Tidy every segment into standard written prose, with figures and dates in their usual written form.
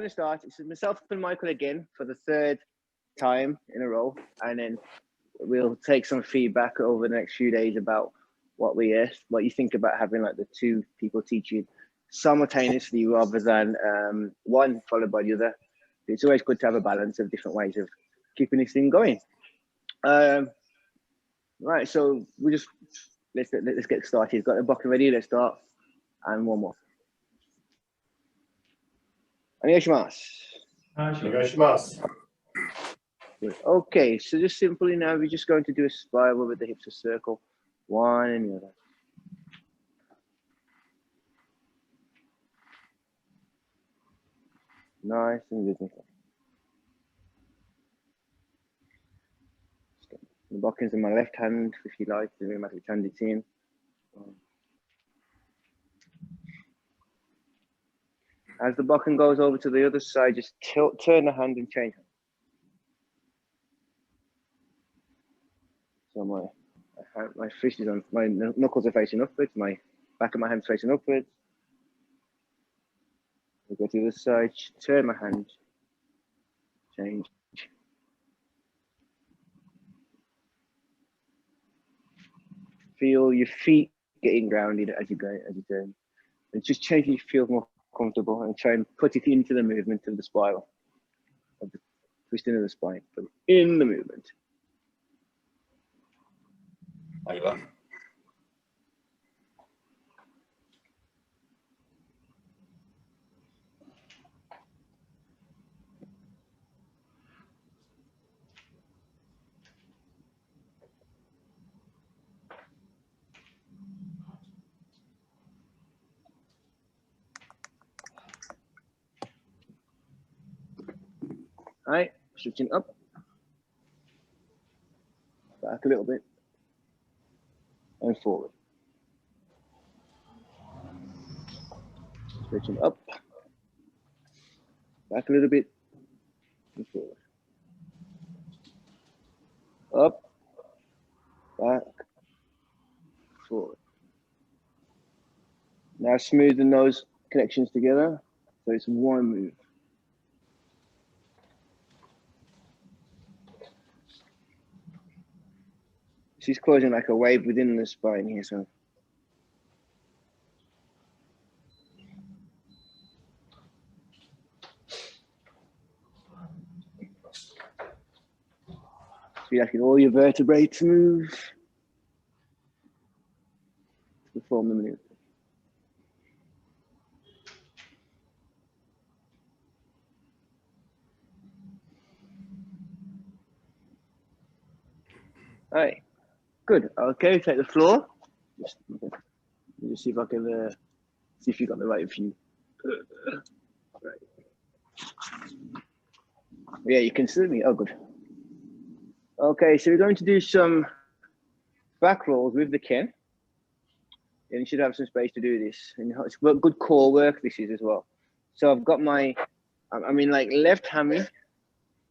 going to start. It's myself and Michael again for the third time in a row, and then we'll take some feedback over the next few days about what you think about having like the two people teaching simultaneously rather than one followed by the other. It's always good to have a balance of different ways of keeping this thing going. Right, so let's get started. Got the bokken ready. Let's start, and one more. Onegaishimasu. Okay, so just simply now we're just going to do a spiral with the hips a circle, one and the other. Nice and rhythmical. The bokken's in my left hand, if you like, the rheumatic hand it's in. As the bokken goes over to the other side, just turn the hand and change hand. So my fist is on, my knuckles are facing upwards, my back of my hand's facing upwards. We go to the other side, turn my hand, change. Feel your feet getting grounded as you go, as you turn. And just change it, feel more comfortable, and try and put it into the movement of the spiral, of the twisting of the spine, but in the movement. All right, switching up, back a little bit, and forward. Switching up, back a little bit, and forward. Up, back, forward. Now smoothing those connections together, so it's one move. She's causing like a wave within the spine here, so. So you're asking all your vertebrae to move to perform the maneuver. All right, good. Okay, take the floor. Just see if I can see if you got the right view. Right. Yeah, you can see me. Oh, good. Okay, so we're going to do some back rolls with the Ken. And you should have some space to do this. And it's good core work this is as well. So I've got I'm in like left hammy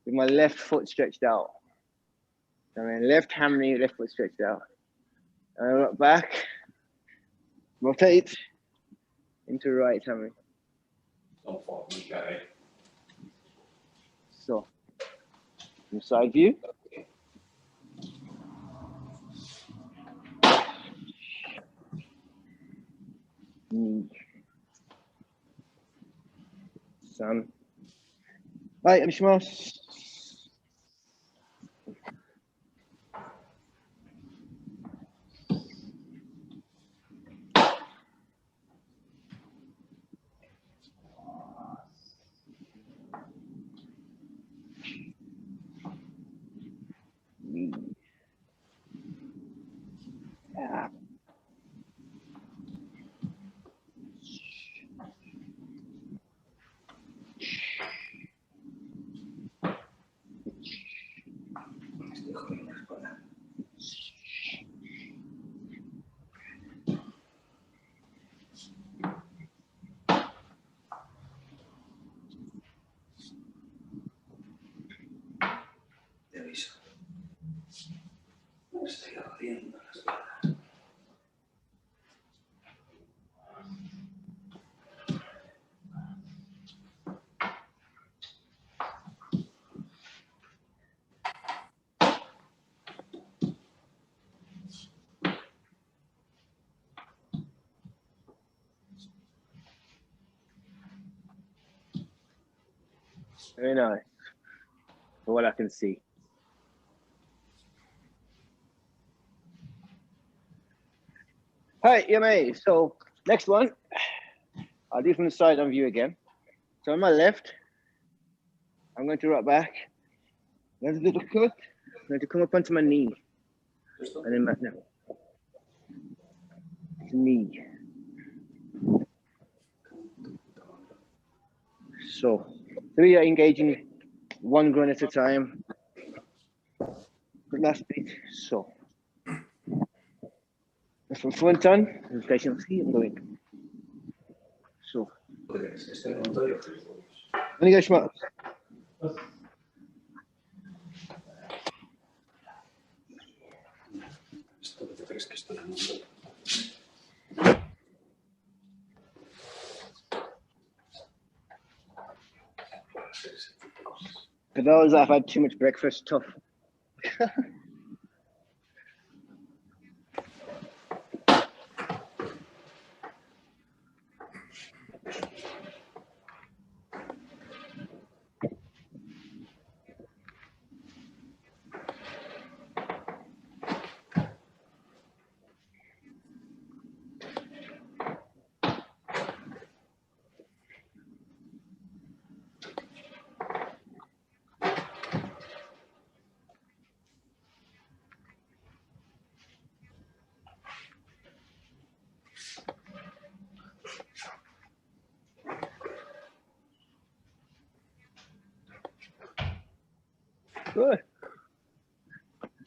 with my left foot stretched out. I mean left hammy, left foot stretched out. And I look back, rotate into right hammy. So from side view. Sun. Right, onegaishimasu. Yeah. Very nice. For what I can see. Hi, EMA. So next one, I'll do from the side on view again. So on my left, I'm going to rock back. There's a little cut. I'm going to come up onto my knee. And then back now. Knee. So we are engaging one grunt at a time. The last bit. So from front on, I'm going. So. Onegaishimasu. For those that have had too much breakfast, tough. Good.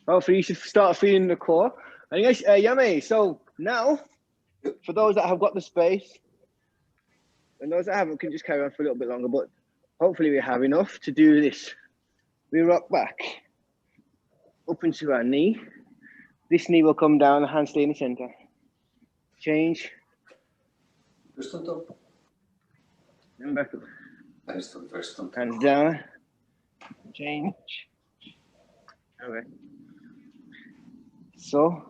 Hopefully you should start feeling the core. And yes, Yummy. So now, for those that have got the space, and those that haven't can just carry on for a little bit longer, but hopefully we have enough to do this. We rock back up into our knee. This knee will come down, the hand stay in the center. Change. And back up. Hands down. Change. Okay. So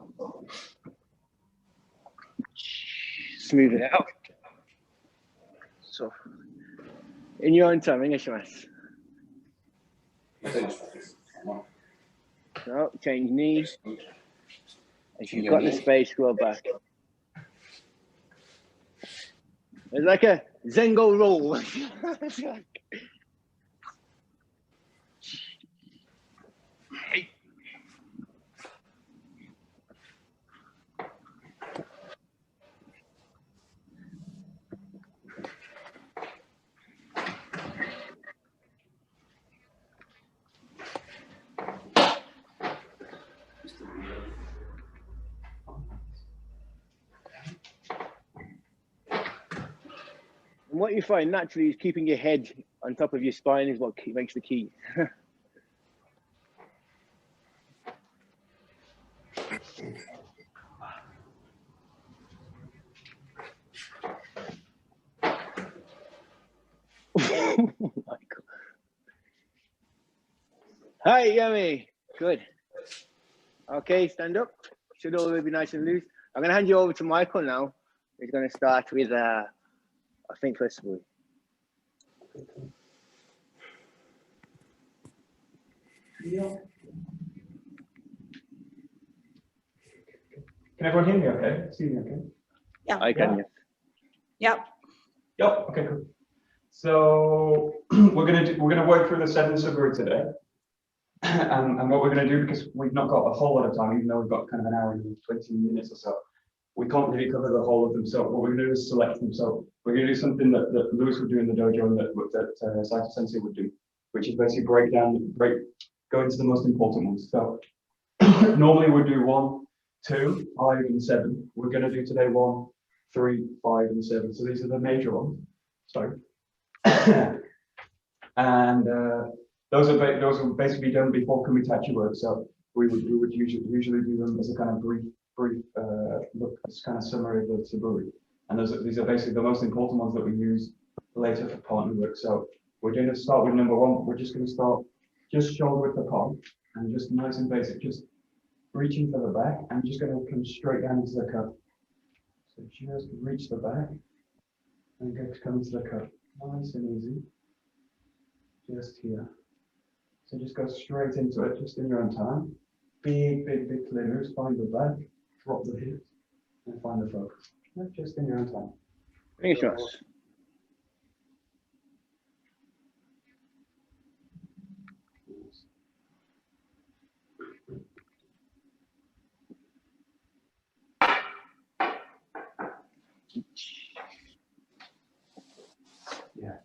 smooth it out. So in your own time, onegaishimasu. No, change knees. If you've got the space, go back. It's like a Zengo roll. And what you find naturally is keeping your head on top of your spine is what makes the key. Oh my God. Hi, Yummy. Good. Okay, stand up. Should all be nice and loose. I'm going to hand you over to Michael now. He's going to start with, I think, first SUBURI. Yeah. Can everyone hear me okay? See me okay? Yeah. I can, yes. Yep. Yep. Okay, cool. So we're gonna work through the 7 SUBURI today. And what we're gonna do, because we've not got a whole lot of time, even though we've got kind of an hour and 20 minutes or so, we can't really cover the whole of them. So what we're gonna do is select them. So we're gonna do something that Lewis would do in the dojo and that Saito Sensei would do, which is basically go into the most important ones. So normally we do 1, 2, 5, and 7. We're going to do today 1, 3, 5, and 7. So these are the major ones. Sorry. And those are basically done before kumitachi work. So we would usually do them as a kind of brief look, as kind of summary of the SUBURI. And these are basically the most important ones that we use later for partner work. So we're going to start with number 1. We're just going to start just shoulder width apart and just nice and basic, just reaching for the back. I'm just going to come straight down into the cup. So just reach the back and come into the cup. Nice and easy. just here. So just go straight into it, just in your own time. Big, big, big clear moves. Find the back, drop the hips, and find the focus. Just in your own time. Finish us. Yeah.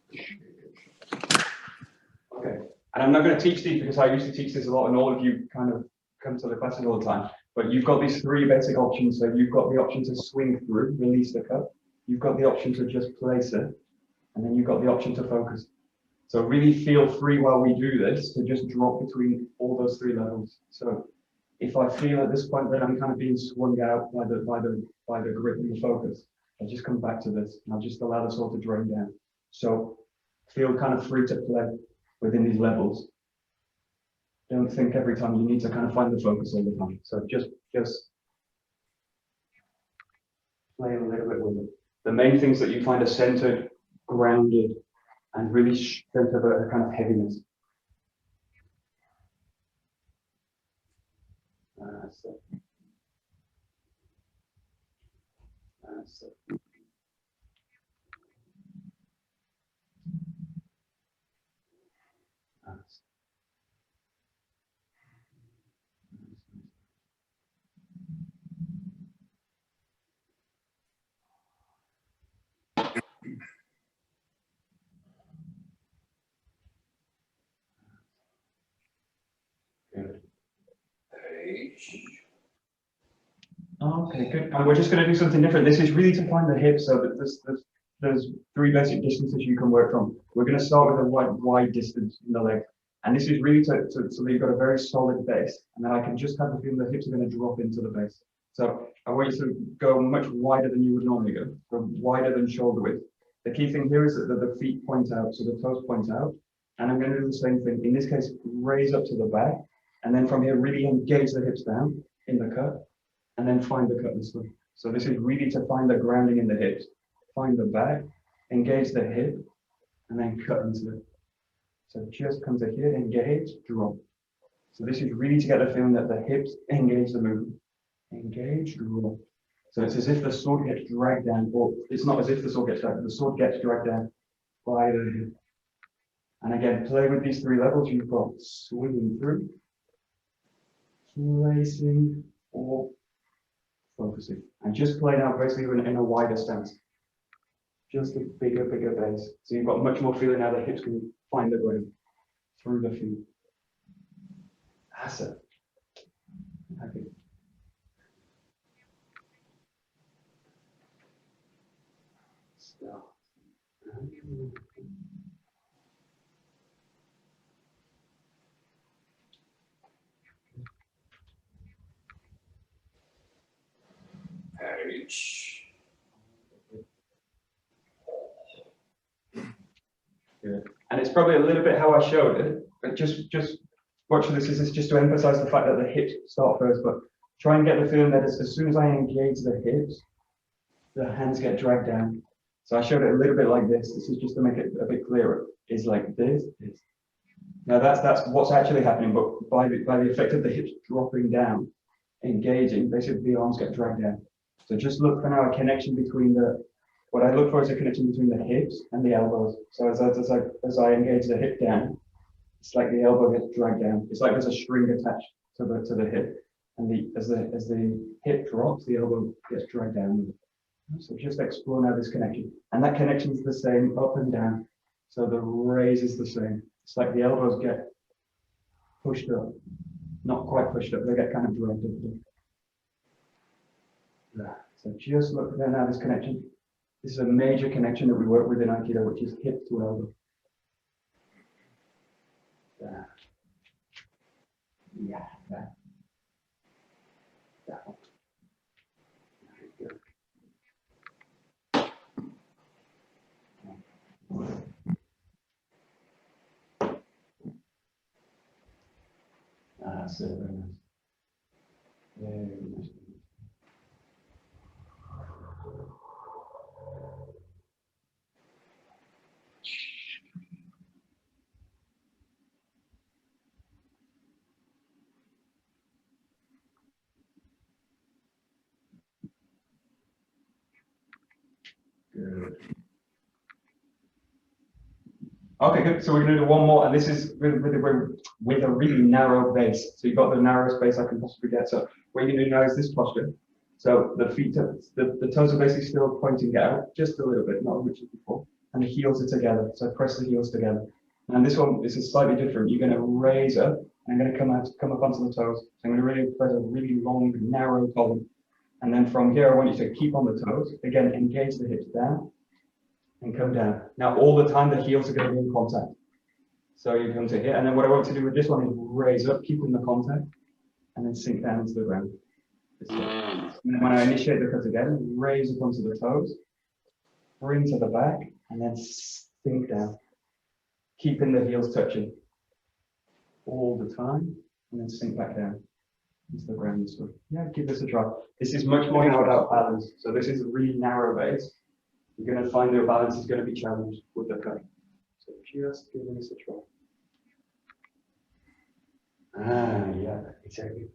Okay. And I'm not going to teach these because I used to teach this a lot, and all of you kind of come to the classes all the time. But you've got these three basic options. So you've got the option to swing through, release the cup. You've got the option to just place it. And then you've got the option to focus. So really feel free while we do this to just drop between all those three levels. So if I feel at this point that I'm kind of being swung out by the grip and the focus, I'll just come back to this and I'll just allow the sword to drain down. So feel kind of free to play within these levels. Don't think every time you need to kind of find the focus all the time. So just play a little bit with it. The main things that you find are centered, grounded, and really sense of a kind of heaviness. That's it. That's it. Good. Okay, good. And we're just going to do something different. This is really to find the hip, so that there's three basic distances you can work from. We're going to start with a wide distance in the leg. And this is really so that you've got a very solid base. And then I can just have the feeling the hips are going to drop into the base. So I want you to go much wider than you would normally go wider than shoulder width. The key thing here is that the feet point out, so the toes point out. And I'm going to do the same thing. In this case, raise up to the back. And then from here, really engage the hips down in the cut. And then find the cut this way. So this is really to find the grounding in the hips. Find the back, engage the hip, and then cut into it. So just come to here, engage, drop. So this is really to get the feeling that the hips engage the movement. Engage, drop. So it's as if the sword gets dragged down, or it's not as if the sword gets dragged, the sword gets dragged down by the hip. And again, play with these three levels. You've got swinging through, placing, or focusing. And just play now basically in a wider stance. Just a bigger base. So you've got much more feeling now the hips can find the ground through the feet. That's it. Okay. Still. Good. And it's probably a little bit how I showed it, but just watch this. This is just to emphasize the fact that the hips start first, but try and get the feeling that as soon as I engage the hips, the hands get dragged down. So I showed it a little bit like this. This is just to make it a bit clearer. It's like this. Now that's what's actually happening, but by the effect of the hips dropping down, engaging, basically the arms get dragged down. So just look for now a connection between what I look for is a connection between the hips and the elbows. So as I engage the hip down, it's like the elbow gets dragged down. It's like there's a string attached to the hip, and as the hip drops, the elbow gets dragged down. So just explore now this connection, and that connection is the same up and down. So the raise is the same. It's like the elbows get pushed up, not quite pushed up. They get kind of dragged up. Yeah. So just look there now this connection. This is a major connection that we work with in Aikido, which is hip to elbow. Yeah. Yeah. That one. That's it, very nice. Very nice. Good. Okay, good. So we're going to do one more, and this is with a really narrow base. So you've got the narrowest base I can possibly get. So what you're going to do now is this posture. So the feet, the toes are basically still pointing out just a little bit, not as much as before, and the heels are together. So press the heels together. And this one, this is slightly different. You're going to raise up, and I'm going to come up onto the toes. So I'm going to really press a really long, narrow column. And then from here, I want you to keep on the toes. Again, engage the hips down and come down. Now, all the time, the heels are going to be in contact. So you come to here. And then what I want to do with this one is raise up, keeping the contact, and then sink down into the ground. And then when I initiate the cut again, raise up onto the toes, bring to the back, and then sink down, keeping the heels touching all the time, and then sink back down into the ground this way. Yeah, give this a try. This is much more now about balance. So this is a really narrow base. You're going to find your balance is going to be challenged with the cut. So just giving this a try. Ah, yeah, exactly.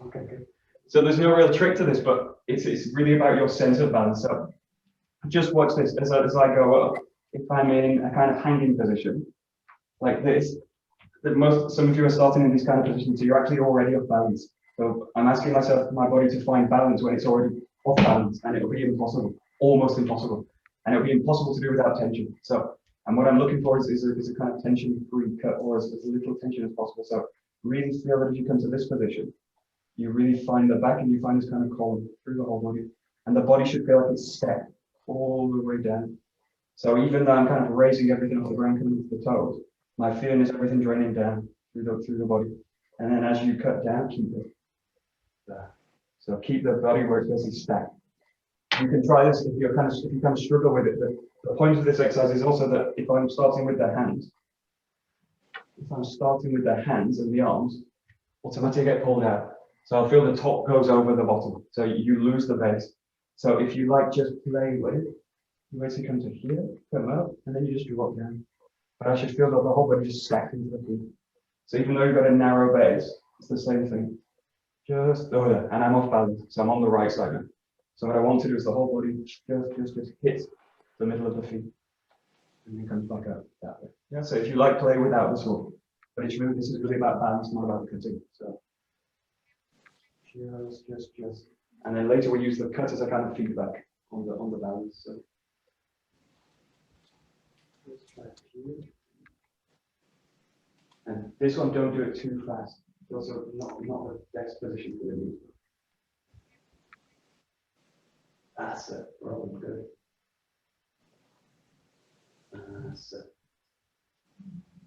Okay, good. So there's no real trick to this, but it's really about your sense of balance. So just watch this as I go up. If I'm in a kind of hanging position like this, some of you are starting in this kind of position, so you're actually already off balance. So I'm asking my body to find balance when it's already off balance, and it'll be impossible, almost impossible, and it'll be impossible to do without tension. So, and what I'm looking for is a kind of tension-free cut, or as little tension as possible. So really feel that as you come to this position, you really find the back and you find this kind of column through the whole body, and the body should feel like it's set all the way down. So even though I'm kind of raising everything off the ground, coming to the toes, my feeling is everything draining down through the body. And then as you cut down, keep it there. So keep the body where it's basically stacked. You can try this if you kind of struggle with it. The point of this exercise is also that if I'm starting with the hands, and the arms, automatically get pulled out. So I'll feel the top goes over the bottom. So you lose the base. So if you like just play with it, you basically come to here, come up, and then you just drop down. But I should feel that the whole body just stacked into the feet. So even though you've got a narrow base, it's the same thing. Just over, and I'm off balance, so I'm on the right side now. So what I want to do is the whole body just hits the middle of the feet, and then comes back up that way. Yeah. So if you like, play without the sword, but this is really about balance, not about the cutting. So just, and then later we use the cut as a kind of feedback on the balance. So let's try here. And this one, don't do it too fast. It's also not the best position for the knee. That's it. Rolling good. That's it.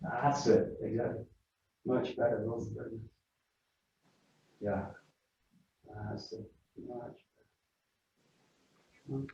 That's it. Exactly. Much better. Rolling good. Yeah. That's it. Much better.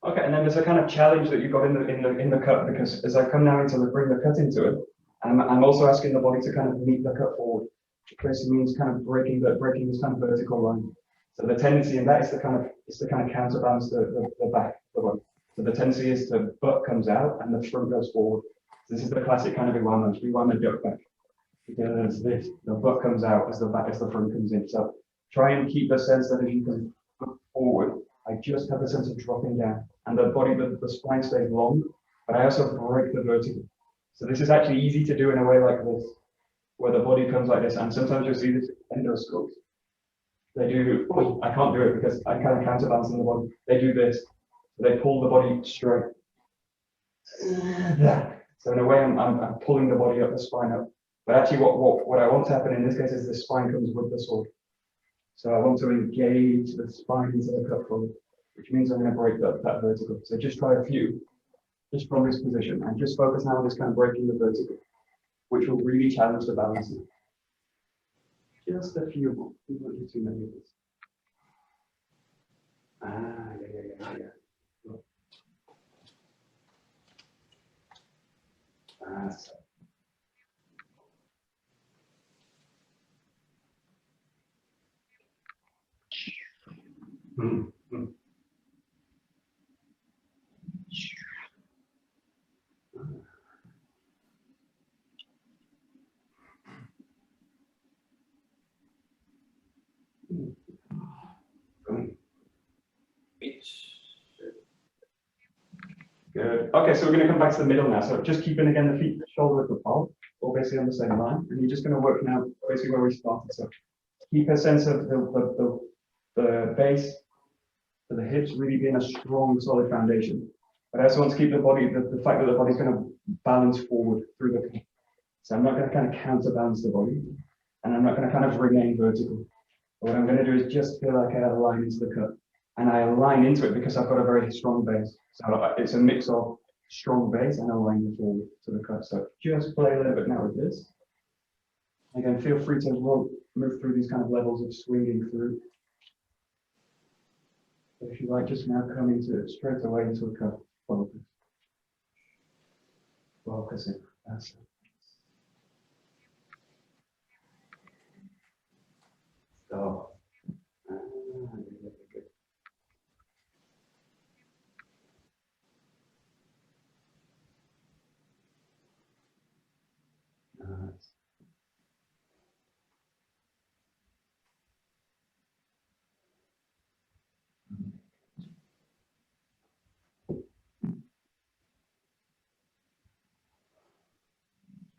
Okay, and then there's a kind of challenge that you've got in the cut, because as I come now into bring the cut into it, I'm also asking the body to kind of meet the cut forward, which basically means kind of breaking this kind of vertical line. So the tendency in that is to kind of counterbalance the back of the body. So the tendency is the butt comes out and the front goes forward. So this is the classic kind of Iwama duck back. Because the butt comes out as the front comes in. So try and keep the sense that as you come forward, I just have the sense of dropping down, and the body, the spine stays long, but I also break the vertical. So this is actually easy to do in a way like this, where the body comes like this, and sometimes you'll see this endoscopes. They do, I can't do it because I kind of counterbalance in the body. They do this, they pull the body straight. So in a way, I'm pulling the body up, the spine up. But actually what I want to happen in this case is the spine comes with the sword. So I want to engage the spine into the cut forward, which means I'm going to break that vertical. So just try a few, just from this position, and just focus now on this kind of breaking the vertical, which will really challenge the balance. Just a few more. You don't do too many of this. Yeah. That's it. Good. Okay, so we're going to come back to the middle now. So just keeping again the feet shoulder width apart, all basically on the same line, and you're just going to work now basically where we started. So keep a sense of the base for the hips really being a strong, solid foundation. But I also want to keep the body, the fact that the body's going to balance forward through the. So I'm not going to kind of counterbalance the body, and I'm not going to kind of remain vertical. But what I'm going to do is just feel like I align into the cut. And I align into it because I've got a very strong base. So it's a mix of strong base and alignment forward to the cut. So just play a little bit now with this. Again, feel free to move through these kind of levels of swinging through. But if you like, just now come into it straight away into a cut. Focus. Focusing. That's it. Stop.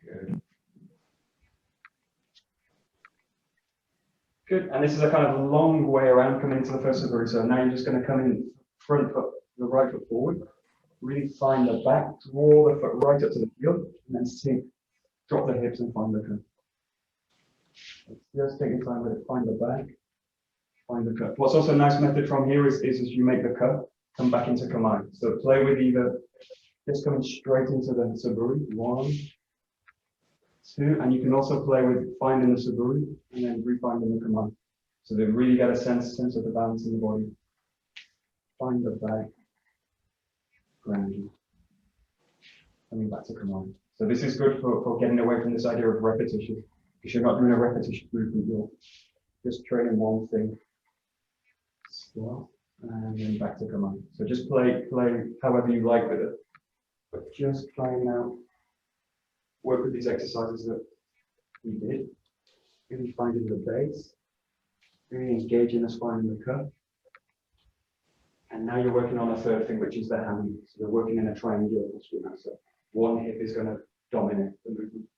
Good. Good. And this is a kind of long way around coming into the first SUBURI. So now you're just going to come in front foot, the right foot forward. Really find the back, draw the foot right up to the heel, and then sink, drop the hips and find the cut. Just take your time with it, find the back, find the cut. What's also a nice method from here is as you make the cut, come back into Kamae. So play with either just coming straight into the SUBURI, 1, 2, and you can also play with finding the SUBURI and then refinding the Kamae. So they really get a sense of the balance in the body. Find the back. Grounding, coming back to Kamae. So this is good for getting away from this idea of repetition, because you're not doing a repetition movement, you're just training one thing. Stop, and then back to Kamae. So just play however you like with it, but just try and now work with these exercises that we did, really finding the base, really engaging the spine in the cut. And now you're working on a third thing, which is the hand. So you're working in a triangular posture now. So one hip is going to dominate the movement.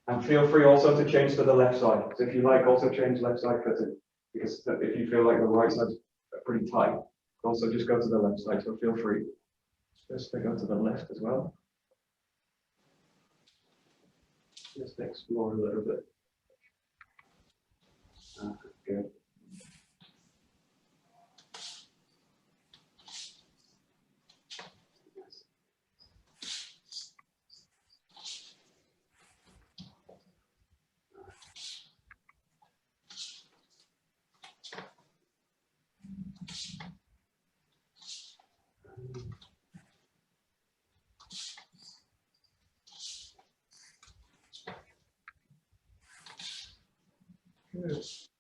And feel free also to change to the left side. So if you like, also change left side cutting. Because if you feel like the right side's pretty tight, also just go to the left side. So feel free just to go to the left as well. Just explore a little bit. Good.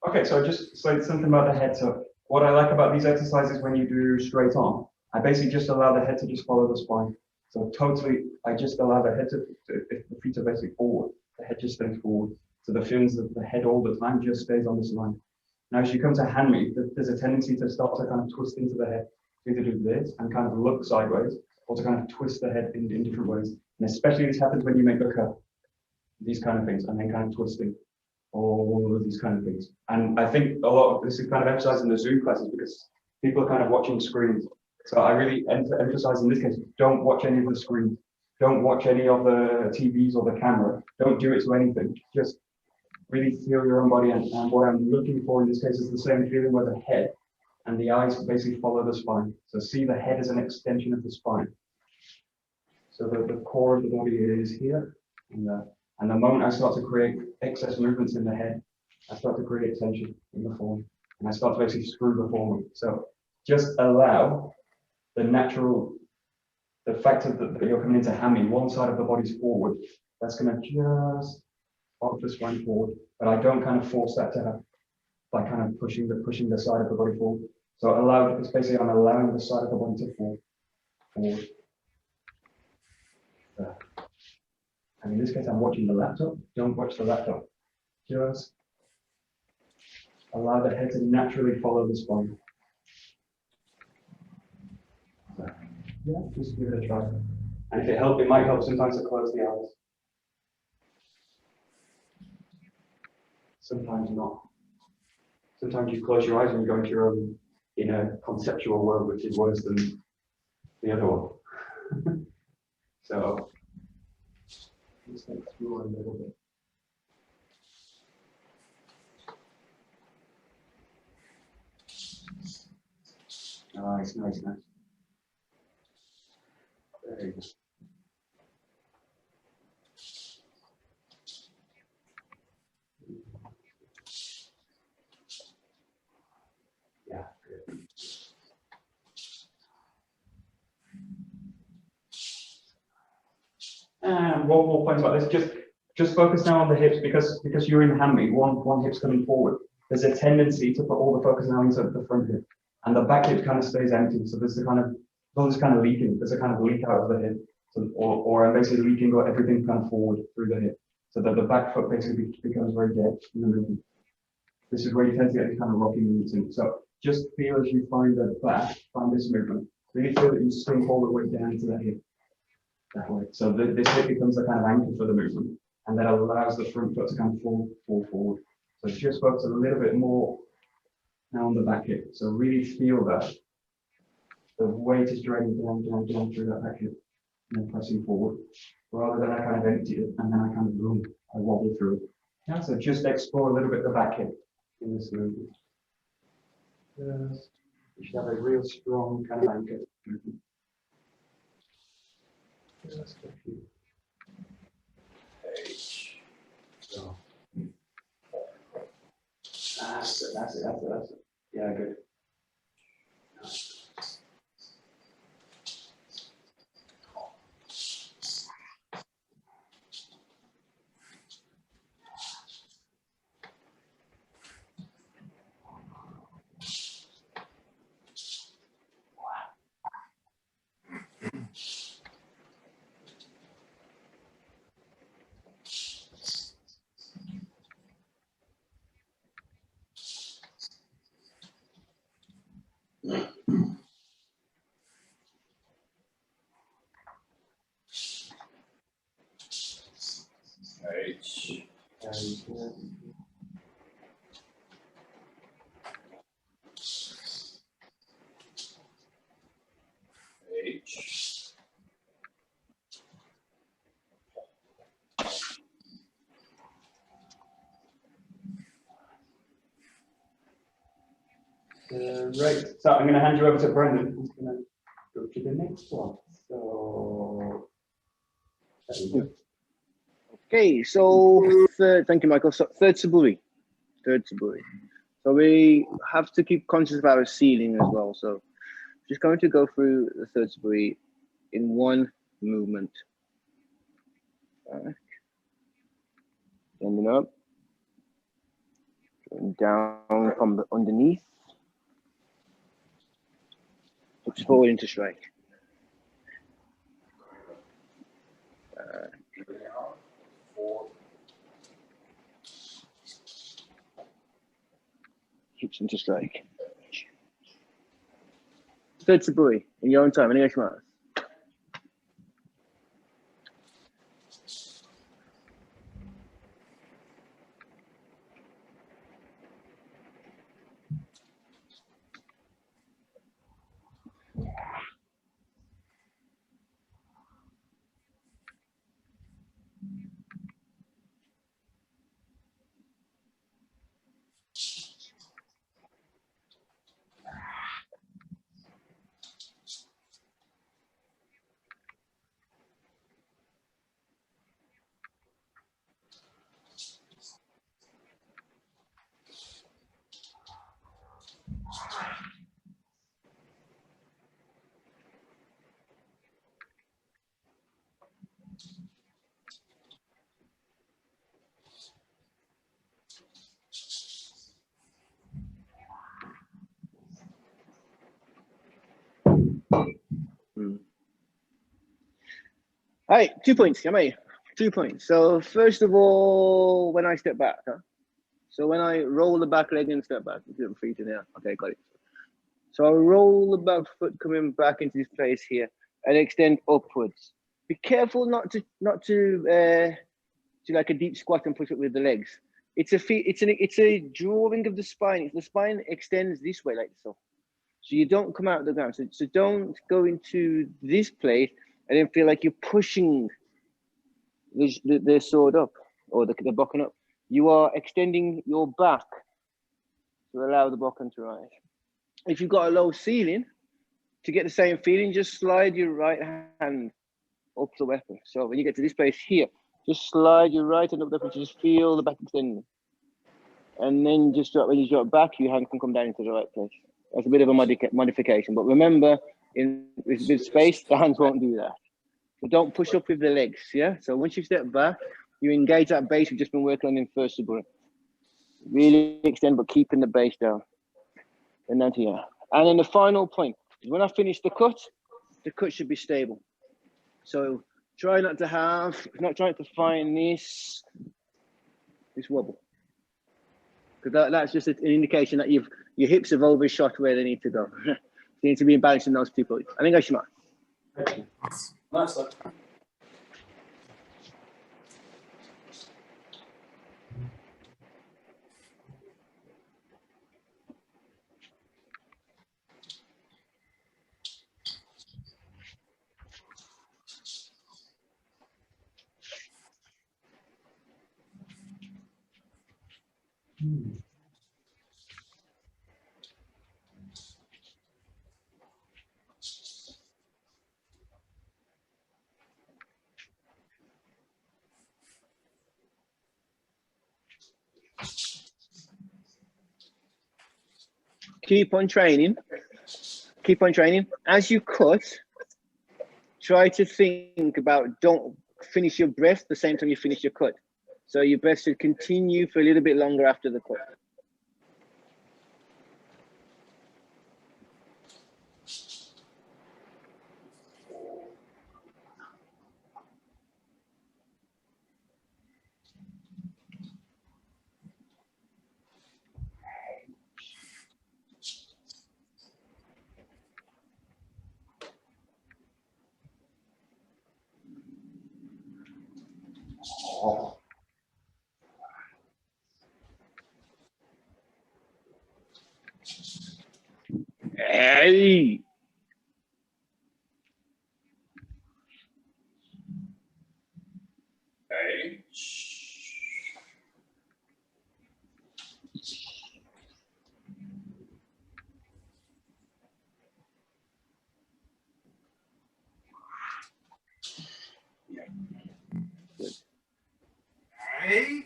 Okay, so I just said something about the head. So what I like about these exercises when you do straight on, I basically just allow the head to just follow the spine. So totally, I just allow the head to if the feet are basically forward, the head just stays forward. So the feelings of the head all the time just stays on this line. Now, as you come to hand me, there's a tendency to start to kind of twist into the head. So either do this and kind of look sideways, or to kind of twist the head in different ways. And especially this happens when you make the cut, these kind of things, and then kind of twisting. All of these kind of things. And I think a lot of this is kind of emphasized in the Zoom classes because people are kind of watching screens. So I really emphasize in this case, don't watch any of the screens. Don't watch any of the TVs or the camera. Don't do it to anything. Just really feel your own body. And what I'm looking for in this case is the same feeling where the head and the eyes basically follow the spine. So see the head as an extension of the spine. So the core of the body is here. And And the moment I start to create excess movements in the head, I start to create tension in the form. And I start to basically screw the form. So just allow the natural, the fact that you're coming into hammy, one side of the body's forward, that's going to just arc the spine forward. But I don't kind of force that to happen by kind of pushing the side of the body forward. So it's basically I'm allowing the side of the body to fall forward. And in this case, I'm watching the laptop. Don't watch the laptop. Just allow the head to naturally follow the spine. So, yeah, just give it a try. And if it might help sometimes to close the eyes. Sometimes not. Sometimes you close your eyes and you go into your own inner conceptual world, which is worse than the other one. So just explore a little bit. Nice. Very good. Yeah, good. And one more point about this, just focus now on the hips because you're in hammy, one hip's coming forward. There's a tendency to put all the focus now into the front hip. And the back hip kind of stays empty. So there's a kind of leaking. There's a kind of leak out of the hip. So, or I'm basically leaking everything kind of forward through the hip. So that the back foot basically becomes very dead in the movement. This is where you tend to get these kind of rocking movements in. So just feel as you find this movement. Really feel that you sink all the way down to the hip. That way. So this hip becomes the kind of anchor for the movement. And that allows the front foot to kind of fall forward. So just focus a little bit more now on the back hip. So really feel that the weight is draining down through that back hip and then pressing forward. Rather than I kind of empty it and then I kind of boom, I wobble through it. Yeah, so just explore a little bit the back hip in this movement. Just, you should have a real strong kind of anchor movement. Just a few. So. That's it. Yeah, good. Right, so I'm going to hand you over to Brendan, who's going to go to the next one. So, Okay, so thank you, Michael. So third SUBURI. So we have to keep conscious of our ceiling as well. So just going to go through the third SUBURI in one movement. Back, standing up, going down from the underneath, hooks forward into strike. Hips into strike. Third SUBURI in your own time. Onegaishimasu. All right, 2 points, Yami. 2 points. So first of all, when I step back, so when I roll the back leg and step back, feet in there. Okay, got it. So I roll the back foot coming back into this place here and extend upwards. Be careful not to do like a deep squat and push up with the legs. It's a drawing of the spine. The spine extends this way like so. So you don't come out of the ground. So don't go into this place and then feel like you're pushing the sword up or the bokken up. You are extending your back to allow the bokken to rise. If you've got a low ceiling, to get the same feeling, just slide your right hand up the weapon. So when you get to this place here, just slide your right hand up the weapon to just feel the back extending. And then just drop, when you drop back, your hand can come down into the right place. That's a bit of a modification. But remember, with space, the hands won't do that. So don't push up with the legs, yeah? So once you step back, you engage that base we've just been working on in first SUBURI. Really extend, but keeping the base down. And down to here. And then the final point is when I finish the cut should be stable. So try not to find this wobble. Because that's just an indication that your hips have overshot where they need to go. You need to be in balance in those 2 points. I think I should mark. Nice. Keep on training. As you cut, try to think about, don't finish your breath the same time you finish your cut. So your breath should continue for a little bit longer after the cut. Hey. Hey. Hey.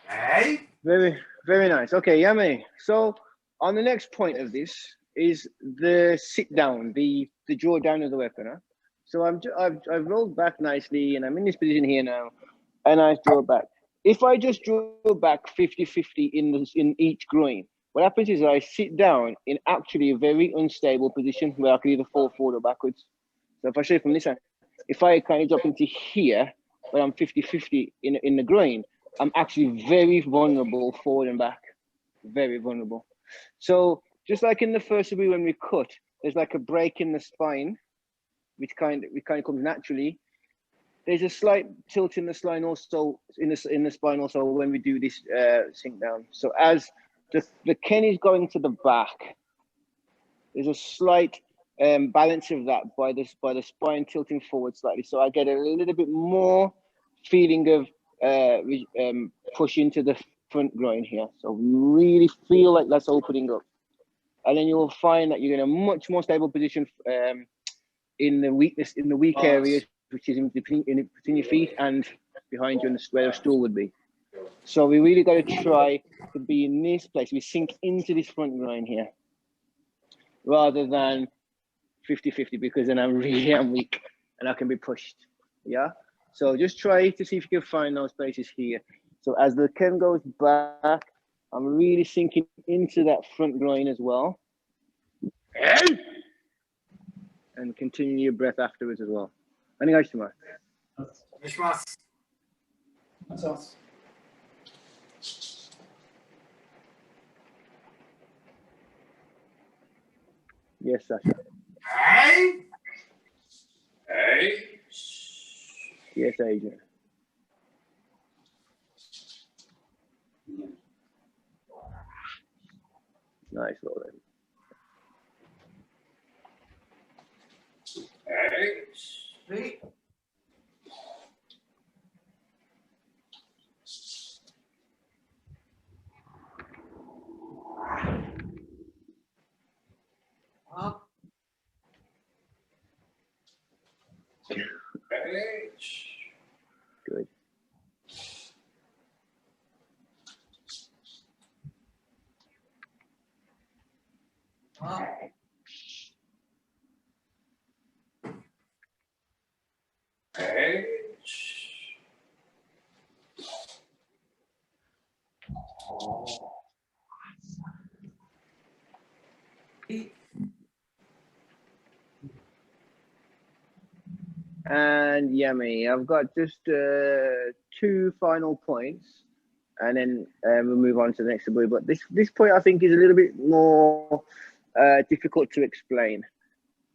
Hey. Very, very nice. Okay, Yami. So on the next point of this is the sit down, the draw down of the weapon. Huh? So I've rolled back nicely and I'm in this position here now, and I draw back. If I just draw back 50-50 in each groin, what happens is I sit down in actually a very unstable position where I can either fall forward or backwards. So if I show you from this side, if I kind of drop into here, where I'm 50-50 in the groin, I'm actually very vulnerable forward and back, very vulnerable. So just like in the first SUBURI when we cut, there's like a break in the spine, which kind of comes naturally. There's a slight tilt in the spine also in the spine also when we do this sink down. So as the ken is going to the back, there's a slight balance of that by the spine tilting forward slightly. So I get a little bit more feeling of push into the front groin here. So really feel like that's opening up. And then you'll find that you're in a much more stable position in the weak areas, which is between your feet and behind you, and where the stool would be. So we really got to try to be in this place. We sink into this front groin here, rather than 50-50, because then I really am weak and I can be pushed. Yeah. So just try to see if you can find those places here. So as the Ken goes back, I'm really sinking into that front groin as well. And continue your breath afterwards as well. Onegaishimasu. Yes, Sasha. Hey. Hey. Yes, Adrian. Nice, Lola. Hey. Up. Good. Up. Hey. And yummy. I've got just 2 final points, and then we'll move on to the next suburi. But this point I think is a little bit more difficult to explain.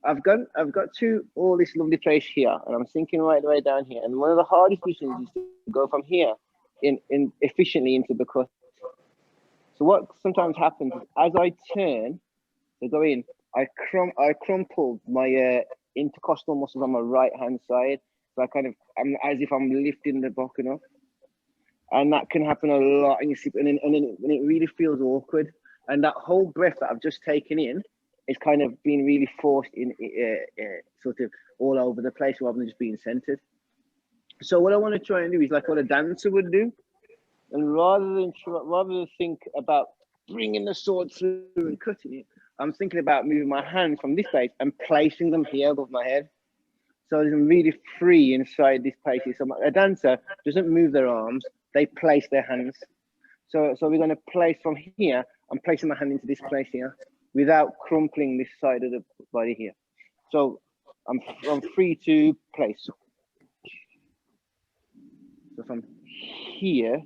I've got to all this lovely place here, and I'm sinking right the way down here. And one of the hardest missions is to go from here in efficiently into the cut. So what sometimes happens is as I turn to go in, I crumple my intercostal muscles on my right hand side. So I'm as if I'm lifting the bokken up, and that can happen a lot. And you see, and it really feels awkward. And that whole breath that I've just taken in is kind of being really forced in, sort of all over the place rather than just being centered. So what I want to try and do is like what a dancer would do, and rather than think about bringing the sword through and cutting it, I'm thinking about moving my hands from this place and placing them here above my head. So I'm really free inside this place. So a dancer doesn't move their arms, they place their hands. So we're going to place from here. I'm placing my hand into this place here without crumpling this side of the body here. So I'm free to place. So from here,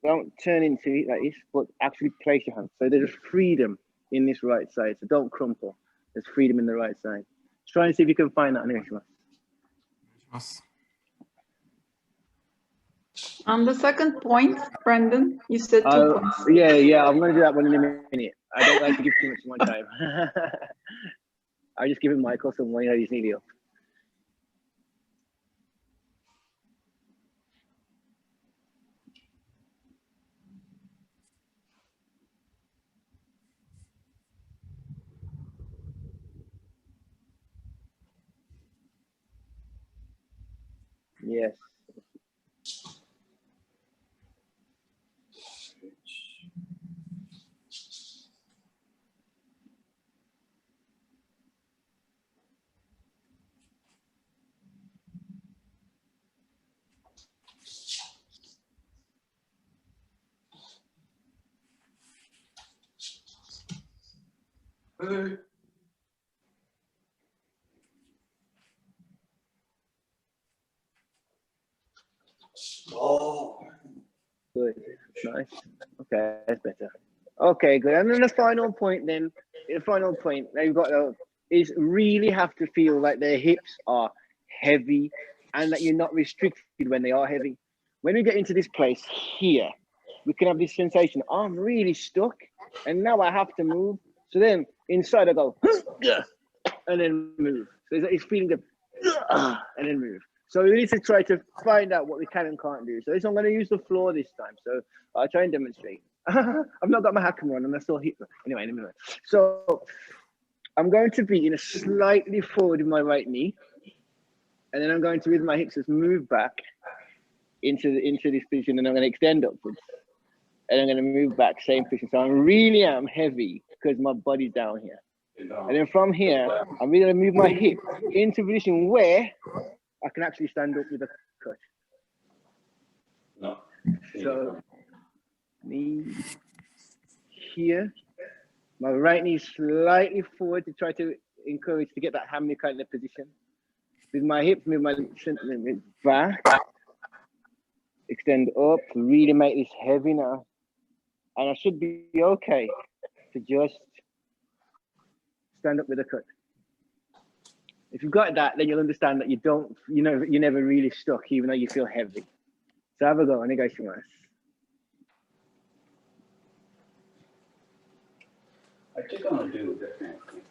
don't turn into it like this, but actually place your hands. So there's freedom in this right side. So don't crumple. There's freedom in the right side. Try and see if you can find that. On the second point, Brendon, you said 2 points. Yeah, I'm going to do that one in a minute. I don't like to give too much one time. I just give it Michael some money that he's nearly up. Yes. Hey. Oh. Good. Nice. Okay, that's better. Okay, good. And then the final point that you've got is really have to feel like their hips are heavy and that you're not restricted when they are heavy. When we get into this place here, we can have this sensation, I'm really stuck and now I have to move. So then inside I go, and then move. So it's feeling the, and then move. So we need to try to find out what we can and can't do. So I'm going to use the floor this time. So I'll try and demonstrate. I've not got my hacker on and I still hit them. Anyway. So I'm going to be in a slightly forward with my right knee. And then I'm going to, with my hips, just move back into this position, and I'm going to extend upwards. And I'm going to move back, same position. So I really am heavy because my body's down here. And then from here, I'm really gonna move my hip into a position where I can actually stand up with a cut. No. So knee here, my right knee slightly forward to try to encourage to get that hammy kind of position. With my hips, move my back, extend up, really make this heavy now. And I should be okay to just stand up with a cut. If you've got that, then you'll understand that you're never really stuck, even though you feel heavy. So have a go, onegaishimasu. I think I'm gonna do different things.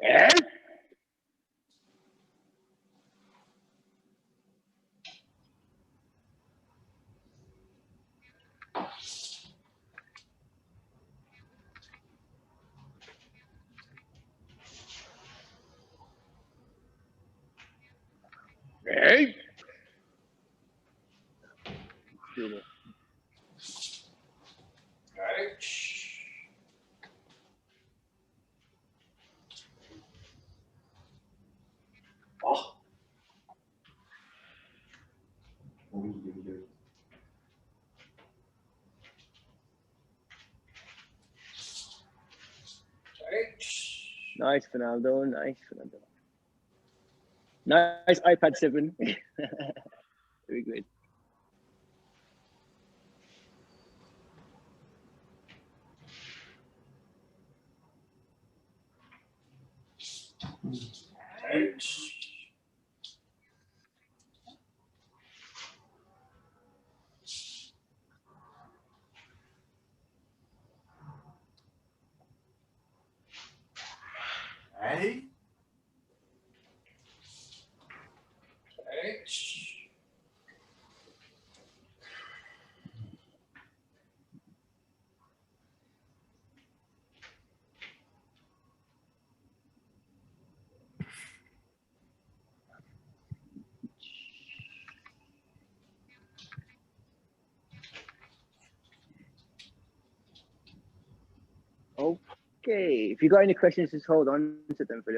And hey. Alright. Oh. Alright. Nice, Fernando. Nice, Fernando. Nice iPad 7. Very good. Alright. Alright. Alright. Okay, if you got any questions, just hold on to them for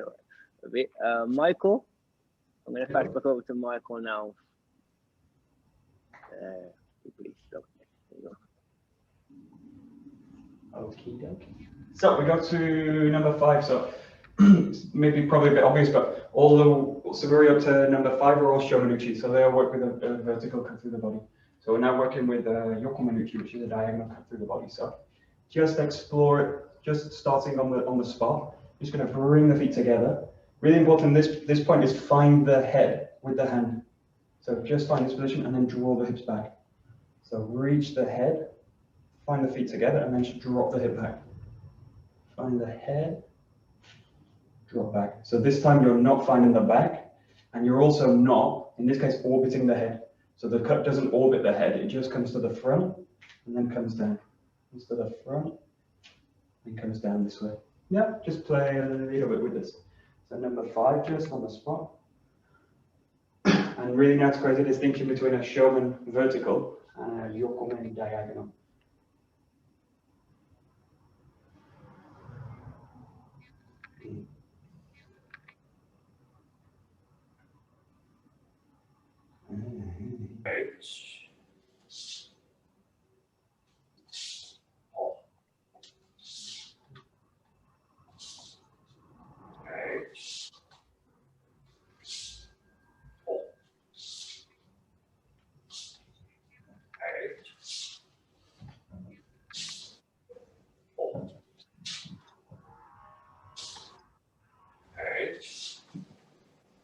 a bit. Michael, I'm going to pass back over to Michael now. Please, okay, there you go. Okie dokie. So we got to number 5. So maybe probably a bit obvious, but all the SUBURI up to number 5 are all shomanuchi. So they all work with a vertical cut through the body. So we're now working with yokomanuchi, which is a diagonal cut through the body. So just explore it, just starting on the spot. Just going to bring the feet together. Really important, this point is find the head with the hand. So just find this position and then draw the hips back. So reach the head, find the feet together, and then just drop the hip back. Find the head, drop back. So this time you're not finding the back, and you're also not, in this case, orbiting the head. So the cut doesn't orbit the head, it just comes to the front and then comes down. Comes to the front and comes down this way. Yeah, just play a little bit with this. So number 5, just on the spot. And really now to create a distinction between a shoman vertical and a yokomen diagonal.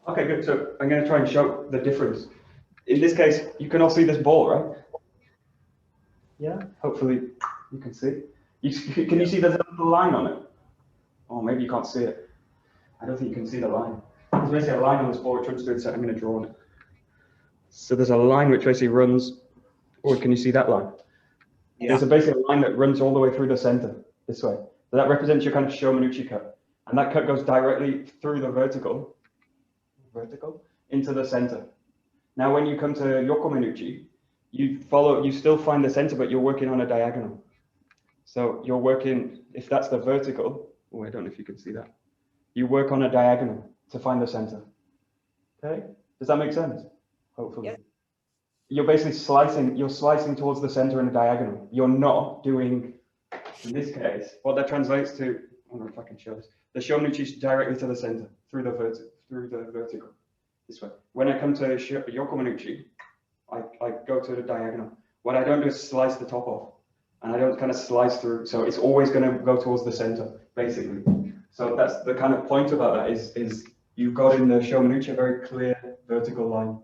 Okay, good. So I'm going to try and show the difference. In this case, you can all see this ball, right? Yeah, hopefully you can see. Can you see there's a little line on it? Oh, maybe you can't see it. I don't think you can see the line. There's basically a line on this ball which runs through it, so I'm going to draw on it. So there's a line which basically runs, or can you see that line? Yeah. There's basically a line that runs all the way through the center, this way. So that represents your kind of shomanuchi cut. And that cut goes directly through the vertical into the center. Now when you come to yokomanuchi, you still find the center, but you're working on a diagonal. So you're working, if that's the vertical, oh, I don't know if you can see that. You work on a diagonal to find the center. Okay, does that make sense? Hopefully. Yes. You're basically slicing towards the center in a diagonal. You're not doing, in this case, what that translates to, I don't know if I can show this. The shonuchi is directly to the center, through the vertical, this way. When I come to yokomenuchi, I go to the diagonal. What I don't do is slice the top off, and I don't kind of slice through. So it's always going to go towards the center, basically. So that's the kind of point about that is you've got in the shomenuchi a very clear vertical line.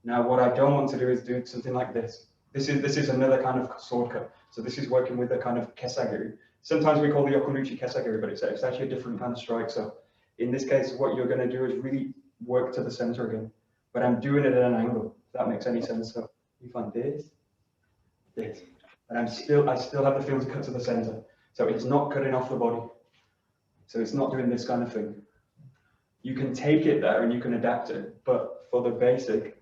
Now, what I don't want to do is do something like this. This is another kind of sword cut. So this is working with the kind of kesagiri. Sometimes we call the yokonuchi kesagiri, but it's actually a different kind of strike. So in this case, what you're going to do is really work to the center again. But I'm doing it at an angle, if that makes any sense. So you find this, and I still have the feel to cut to the center. So it's not cutting off the body. So it's not doing this kind of thing. You can take it there and you can adapt it, but for the basic,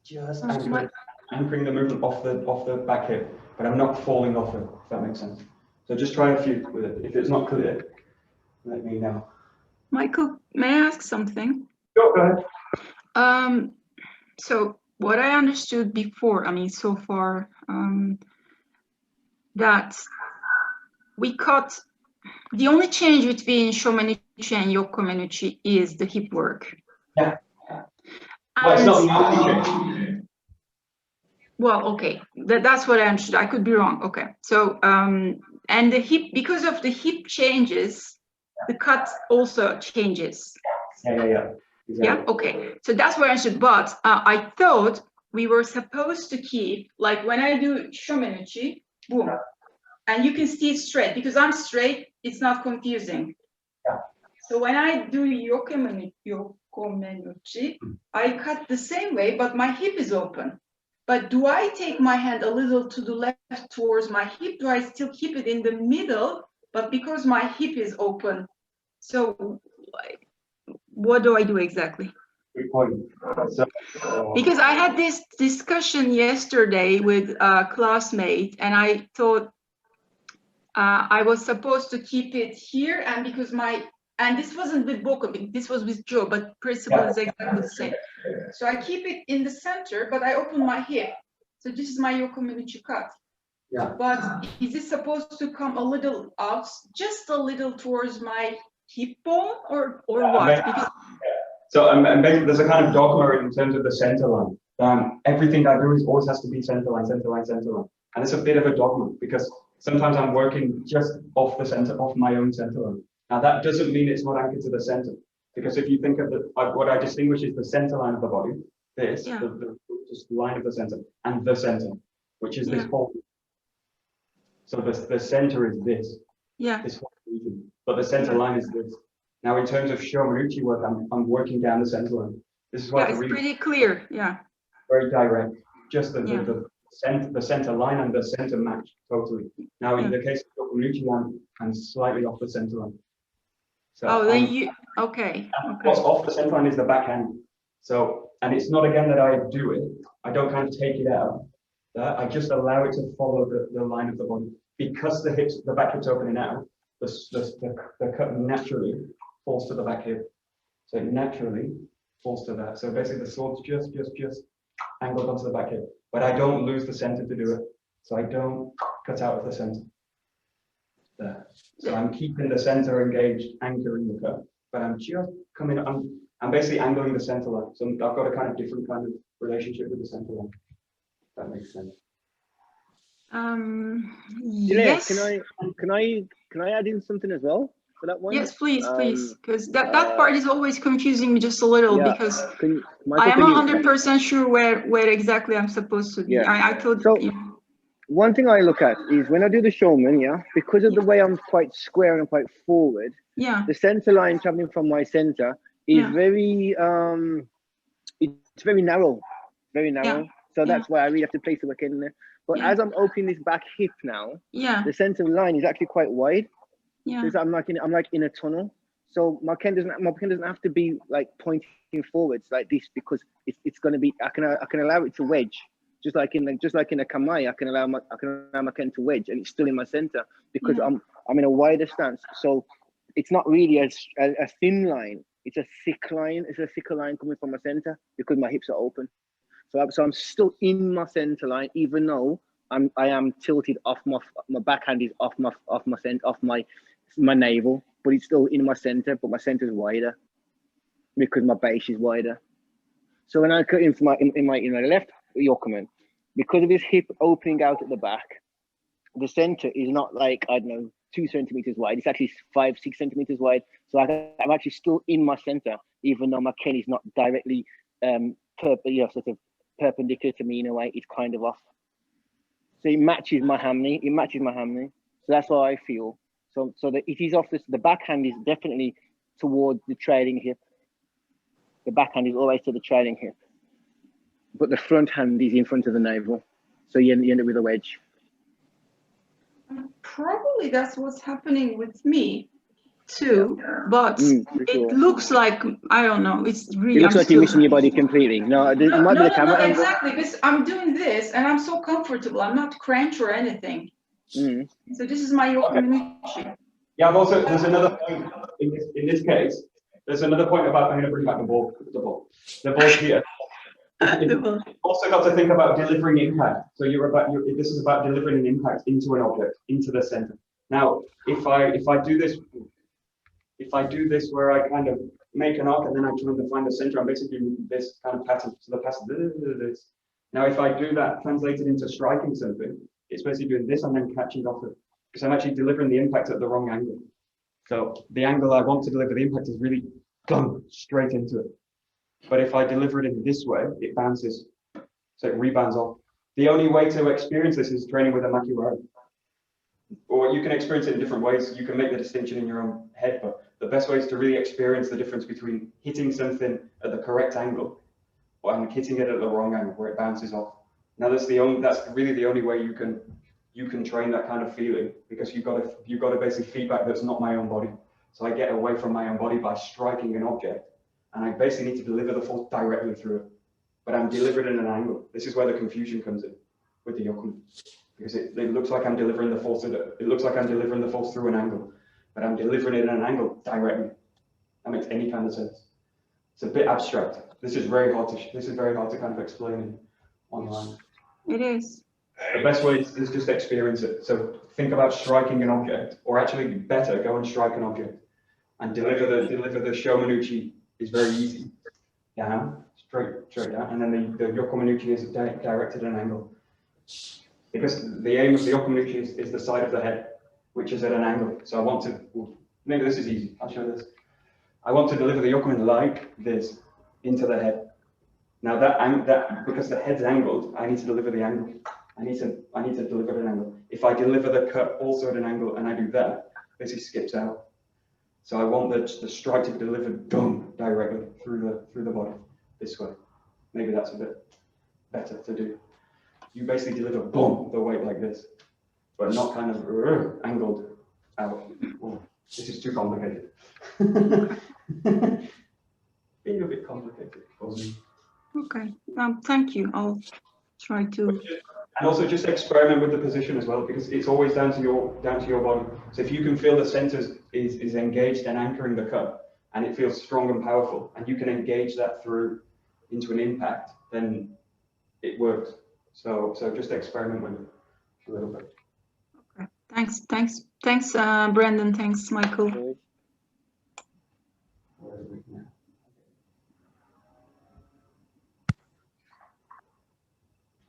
just anchoring the movement off the back hip, but I'm not falling off it, if that makes sense. So just try a few with it. If it's not clear, let me know. Michael, may I ask something? Go ahead. So what I understood before, I mean, so far, that we cut, the only change between shomenuchi and yokomenuchi is the hip work. Yeah. Well, it's not the only change. Well, okay, that's what I understood. I could be wrong. Okay, so and the hip, because of the hip changes, the cut also changes. Yeah. Exactly. Yeah. Okay. So that's what I understood. But I thought we were supposed to keep, like when I do shomenuchi, boom, and you can see it straight because I'm straight. It's not confusing. Yeah. So when I do yokomenuchi, I cut the same way, but my hip is open. But do I take my hand a little to the left towards my hip? Do I still keep it in the middle? But because my hip is open, so what do I do exactly? Good point. So, Because I had this discussion yesterday with a classmate, and I thought I was supposed to keep it here, and because and this wasn't with Boko, this was with Joe, but principle is exactly the same. So I keep it in the center, but I open my hip. So this is my yokomenuchi cut. yeah. But is this supposed to come a little out, just a little towards my hip bone, or what? Because So and basically there's a kind of dogma in terms of the center line. Everything I do always has to be center line. And it's a bit of a dogma because sometimes I'm working just off my own center line. Now that doesn't mean it's not anchored to the center, because if you think of what I distinguish is the center line of the body, this, yeah. the just line of the center, and the center, which is this whole. So the center is this, this whole region, but the center line is this. Now in terms of shomenuchi work, I'm working down the center line. This is why it's pretty clear, very direct. Just the center line and the center match totally. Now in the case of shomenuchi, I'm slightly off the center line. So okay. What's off the center line is the backhand. So, and it's not again that I do it. I don't kind of take it out. I just allow it to follow the line of the body. Because the back hip's opening out, the cut naturally falls to the back hip. So it naturally falls to that. So basically the sword's just angled onto the back hip. But I don't lose the center to do it. So I don't cut out of the center. There. So I'm keeping the center engaged, anchoring the cut, but I'm just coming. I'm basically angling the center line. So I've got a kind of different kind of relationship with the center line. If that makes sense. Yes. Can I add in something as well for that one? Yes, please, because that part is always confusing me just a little because I am 100% sure where exactly I'm supposed to be. Yeah. I thought. So, one thing I look at is when I do the showman, because of the way I'm quite square and quite forward, the center line traveling from my center is very, it's very narrow. So that's why I really have to place the work in there. But as I'm opening this back hip now, the center line is actually quite wide. So I'm like in a tunnel. So my ken doesn't have to be like pointing forwards like this, because it's going to be, I can allow it to wedge, just like in a kamae. I can allow my ken to wedge, and it's still in my center, because I'm in a wider stance. So it's not really a thin line. It's a thick line. It's a thicker line coming from my center, because my hips are open. So I'm still in my center line, even though I am tilted off my backhand is off my navel, but it's still in my center, but my center is wider because my base is wider. So when I cut in my left yokomen, because of his hip opening out at the back, the center is not like, I don't know, 2 centimeters wide. It's actually 5-6 centimeters wide. So I'm actually still in my center, even though my ken is not directly sort of perpendicular to me in a way. It's kind of off. So it matches my hammy. So that's how I feel. So that it is off the backhand is definitely towards the trailing hip. The backhand is always to the trailing hip, but the front hand is in front of the navel. So you end up with a wedge. Probably that's what's happening with me too, but it looks like, I don't know, it's really, it looks like you're missing your body completely. No, it might be the camera angle. Exactly, because I'm doing this and I'm so comfortable. I'm not cramped or anything. So this is my yokomen. Yeah, there's another point in this case. There's another point about, I'm going to bring back the ball here. You've also got to think about delivering impact. So this is about delivering an impact into an object, into the center. Now, if I do this where I kind of make an arc and then I try to find the center, I'm basically doing this kind of pattern. So the pattern this. Now, if I do that translated into striking something, it's basically doing this and then catching off it, because I'm actually delivering the impact at the wrong angle. So the angle I want to deliver the impact is really straight into it. But if I deliver it in this way, it bounces, so it rebounds off. The only way to experience this is training with a Martialart. Or you can experience it in different ways. You can make the distinction in your own head, but the best way is to really experience the difference between hitting something at the correct angle and hitting it at the wrong angle, where it bounces off. Now that's really the only way you can train that kind of feeling, because you've got to basically feedback that's not my own body. So I get away from my own body by striking an object, and I basically need to deliver the force directly through it. But I'm delivered in an angle. This is where the confusion comes in with the yokomen, because it looks like I'm delivering the force through an angle, but I'm delivering it in an angle directly. That makes any kind of sense. It's a bit abstract. This is very hard to kind of explain online. It is. The best way is just experience it. So think about striking an object, or actually better, go and strike an object and deliver the shomanuchi is very easy. Down, straight down, and then the yokomenuchi is directed at an angle. Because the aim of the yokomenuchi is the side of the head, which is at an angle. So I want to, maybe this is easy, I'll show this. I want to deliver the yokomen like this into the head. Now that because the head's angled, I need to deliver the angle. I need to deliver at an angle. If I deliver the cut also at an angle and I do that, basically skips out. So I want the strike to be delivered directly through the body this way. Maybe that's a bit better to do. You basically deliver the weight like this, but not kind of angled out. Oh, this is too complicated. Being a bit complicated for me. Okay. Thank you. I'll try to. And also just experiment with the position as well, because it's always down to your body. So if you can feel the center is engaged and anchoring the cut, and it feels strong and powerful, and you can engage that through into an impact, then it works. So just experiment with it a little bit. Okay. Thanks, Brendon. Thanks, Michael.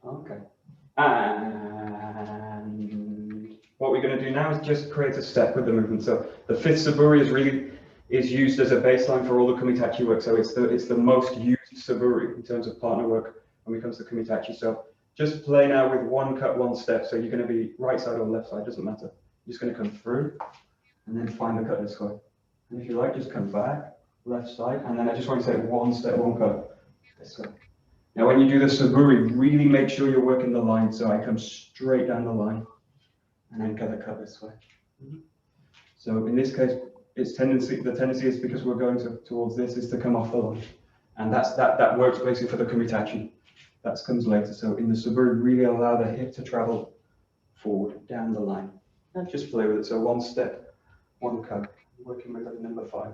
Okay. And what we're going to do now is just create a step with the movement. So the fifth Suburi is used as a baseline for all the kumitachi work. So it's the most used Suburi in terms of partner work when it comes to kumitachi. So just play now with one cut, one step. So you're going to be right side or left side, doesn't matter. You're just going to come through and then find the cut this way. And if you like, just come back, left side. And then I just want to say one step, one cut this way. Now, when you do the Suburi, really make sure you're working the line. So I come straight down the line and then cut the cut this way. So in this case, the tendency is because we're going towards this is to come off the line. And that works basically for the kumitachi. That comes later. So in the suburi, really allow the hip to travel forward down the line. And just play with it. So one step, one cut. Working with the number 5.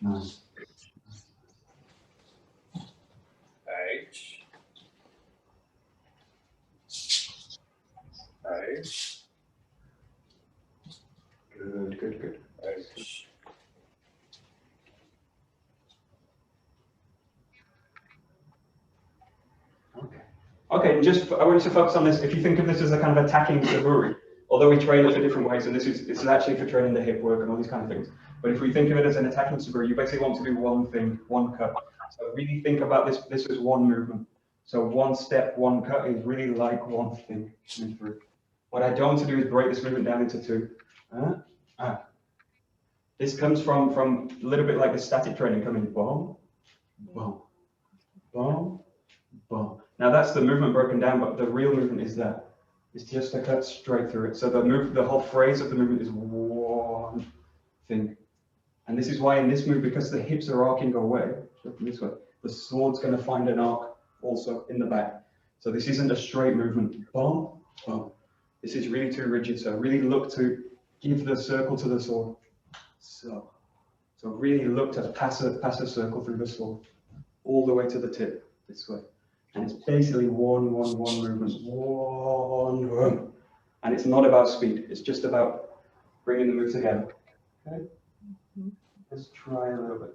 Nice. 8. 8. Good. 8. Okay, and I want you to focus on this. If you think of this as a kind of attacking suburi, although we train it for different ways, and this is actually for training the hip work and all these kind of things. But if we think of it as an attacking suburi, you basically want to do one thing, one cut. So really think about this. This is one movement. So one step, one cut is really like one thing coming through. What I don't want to do is break this movement down into 2. This comes from a little bit like the static training coming boom, boom, boom, boom. Now that's the movement broken down, but the real movement is that. It's just a cut straight through it. So the whole phrase of the movement is one thing. And this is why in this move, because the hips are arcing away, this way, the sword's going to find an arc also in the back. So this isn't a straight movement. Boom, boom. This is really too rigid. So really look to give the circle to the sword. So really look to pass a circle through the sword all the way to the tip this way. And it's basically one movement, one. And it's not about speed. It's just about bringing the move together. Okay. Let's try a little bit.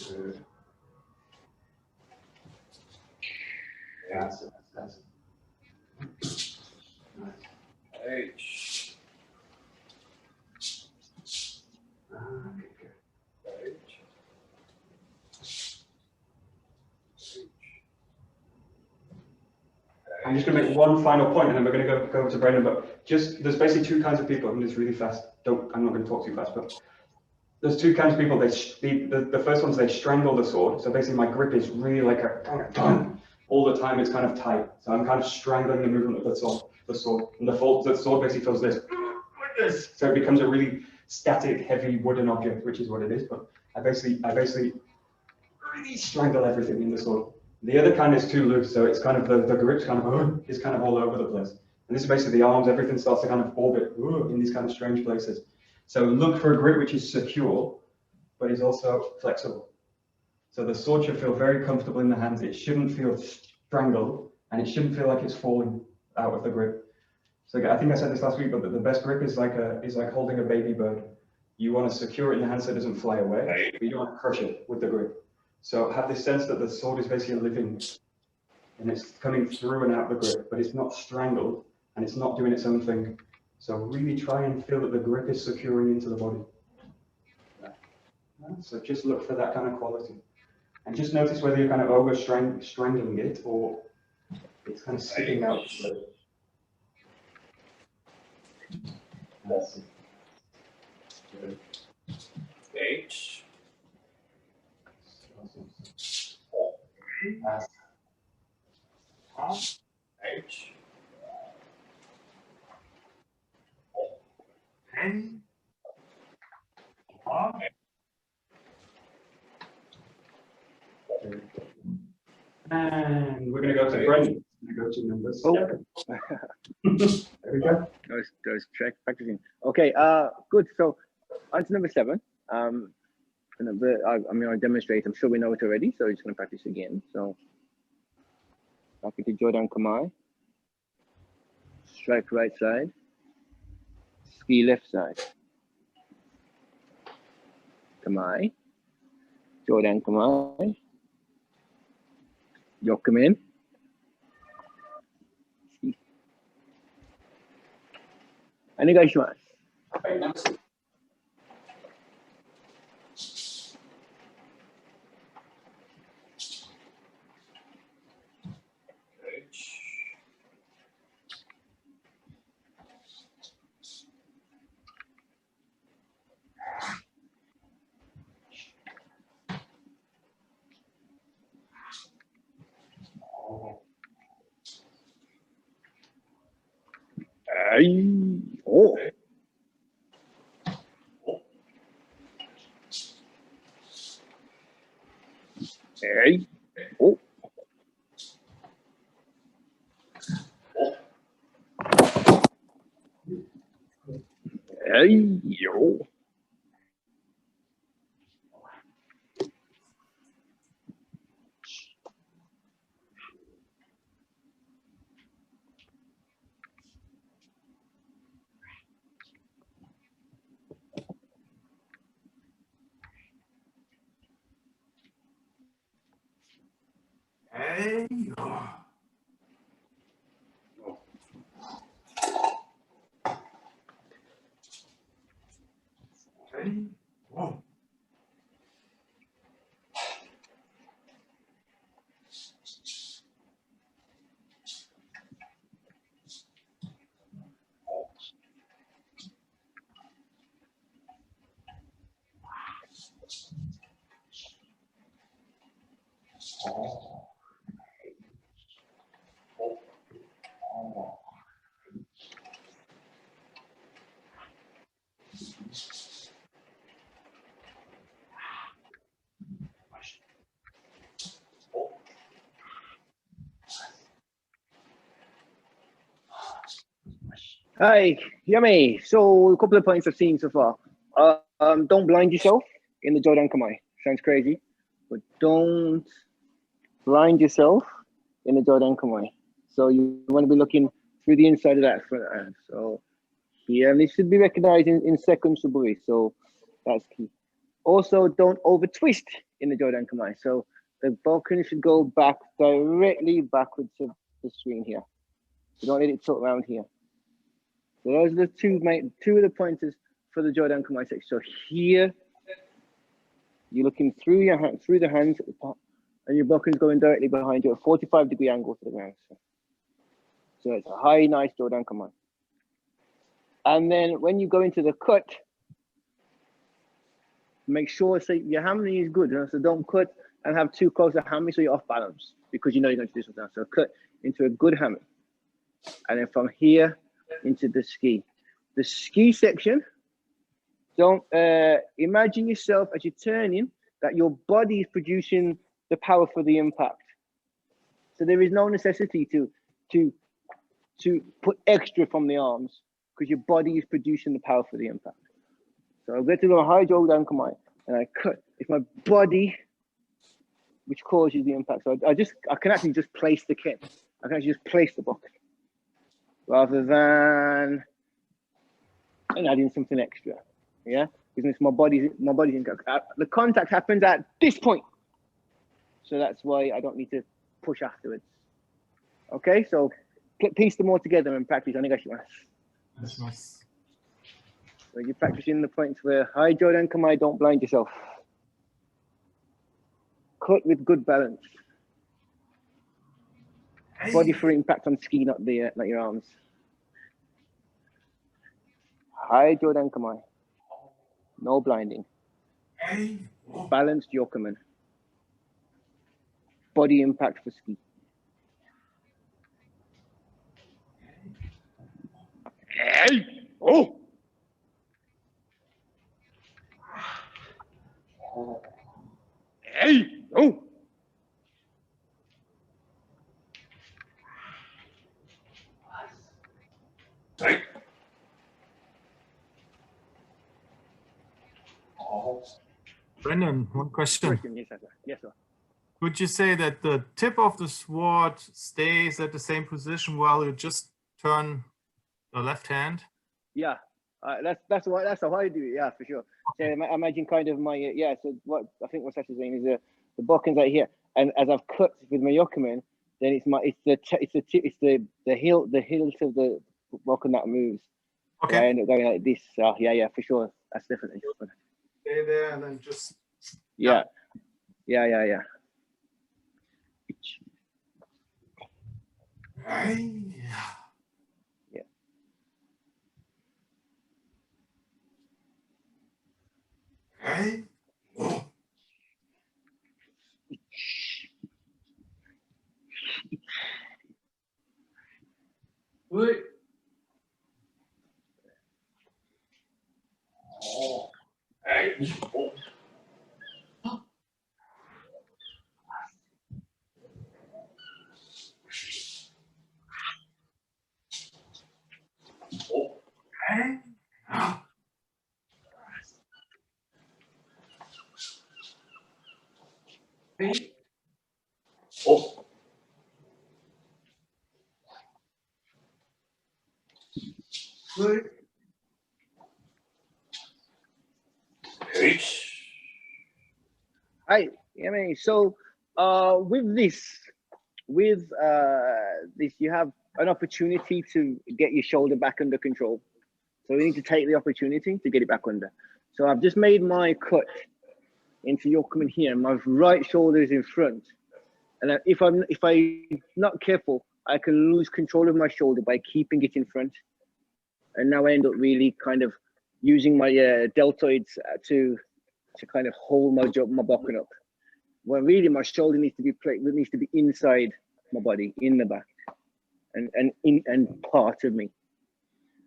Good. That's it. Nice. 8. Okay, good. 8. I'm just going to make one final point, and then we're going to go over to Brendon. But there's basically 2 kinds of people. I'm this really fast. I'm not going to talk too fast, but there's 2 kinds of people. The first one's they strangle the sword. So basically, my grip is really like all the time. It's kind of tight. So I'm kind of strangling the movement of the sword, and the sword basically feels this, like this. So it becomes a really static, heavy wooden object, which is what it is. But I basically really strangle everything in the sword. The other kind is too loose, so it's kind of the grip's kind of is kind of all over the place. And this is basically the arms, everything starts to kind of orbit in these kind of strange places. So look for a grip which is secure, but is also flexible. So the sword should feel very comfortable in the hands. It shouldn't feel strangled, and it shouldn't feel like it's falling out of the grip. So I think I said this last week, but the best grip is like holding a baby bird. You want to secure it in the hand so it doesn't fly away, but you don't want to crush it with the grip. So have this sense that the sword is basically living, and it's coming through and out the grip, but it's not strangled, and it's not doing its own thing. So really try and feel that the grip is securing into the body. So just look for that kind of quality. And just notice whether you're kind of over strangling it or it's kind of sticking out. That's it. Good. 8. That's 8. 10. 5. And we're going to go to Brendon. We're going to go to number 7. There we go. Those track practicing. Okay, good. So on to number 7. I demonstrate. I'm sure we know it already, so we're just going to practice again. So back into Jordan Kamai. Strike right side. Ski left side. Kamai. Jordan Kamai. Yokumin. Onegaishimasu. Hey. Oh. Hey. Oh. Hey. Yo. Hey. Hey. Whoa. Hi, yummy. So a couple of points I've seen so far. Don't blind yourself in the Jodan Kamai. Sounds crazy, but don't blind yourself in the Jodan Kamai. So you want to be looking through the inside of that front hand. So here, and it should be recognized in second Suburi. So that's key. Also, don't over twist in the Jodan Kamai. So the Balkan should go back directly backwards to the screen here. So don't let it tilt around here. So those are the two of the pointers for the Jodan Kamai section. So here, you're looking through your hand, through the hands, and your Balkan's going directly behind you at a 45-degree angle to the ground. So it's a high, nice Jodan Kamai. And then when you go into the cut, make sure so your hammering is good. So don't cut and have too close a hammering so you're off balance because you know you're going to do something else. So cut into a good hammering. And then from here into the ski. The ski section, don't imagine yourself as you're turning that your body is producing the power for the impact. So there is no necessity to put extra from the arms because your body is producing the power for the impact. So I'll get to the high Jodan Kamai and I cut. It's my body which causes the impact. So I can actually just place the ken. I can actually just place the box rather than adding something extra. Yeah, because my body's in contact. The contact happens at this point, so that's why I don't need to push afterwards. Okay, so piece them all together and practice. That's nice. So you're practicing the points where high Jodan Kamai, don't blind yourself. Cut with good balance. Hey. Body for impact on ski, not your arms. High Jodan Kamai. No blinding. Hey. Balanced Yokomen. Body impact for ski. Hey! Oh! Hey! Oh! Hey. Brendon, one question. Yes, sir. Would you say that the tip of the sword stays at the same position while you just turn the left hand? Yeah, that's how I do it. Yeah, for sure. So imagine kind of my So what I think what Sasha's saying is the Balkan's right here, and as I've cut with my Yokomen, then it's the hilt of the Balkan that moves. Okay. So I end up going like this. So yeah, for sure. That's definitely. Stay there and then just. Yeah. Hey. Yeah. Hey. Wait. Hey. Oh. Oh. Hey. Ah. Hey. Oh. Good. Hey. Hi, I mean, so with this, you have an opportunity to get your shoulder back under control. So we need to take the opportunity to get it back under. So I've just made my cut into your coming here. My right shoulder is in front, and if I'm not careful, I can lose control of my shoulder by keeping it in front, and now I end up really kind of using my deltoids to kind of hold my bokken up. When really my shoulder needs to be inside my body, in the back, and part of me.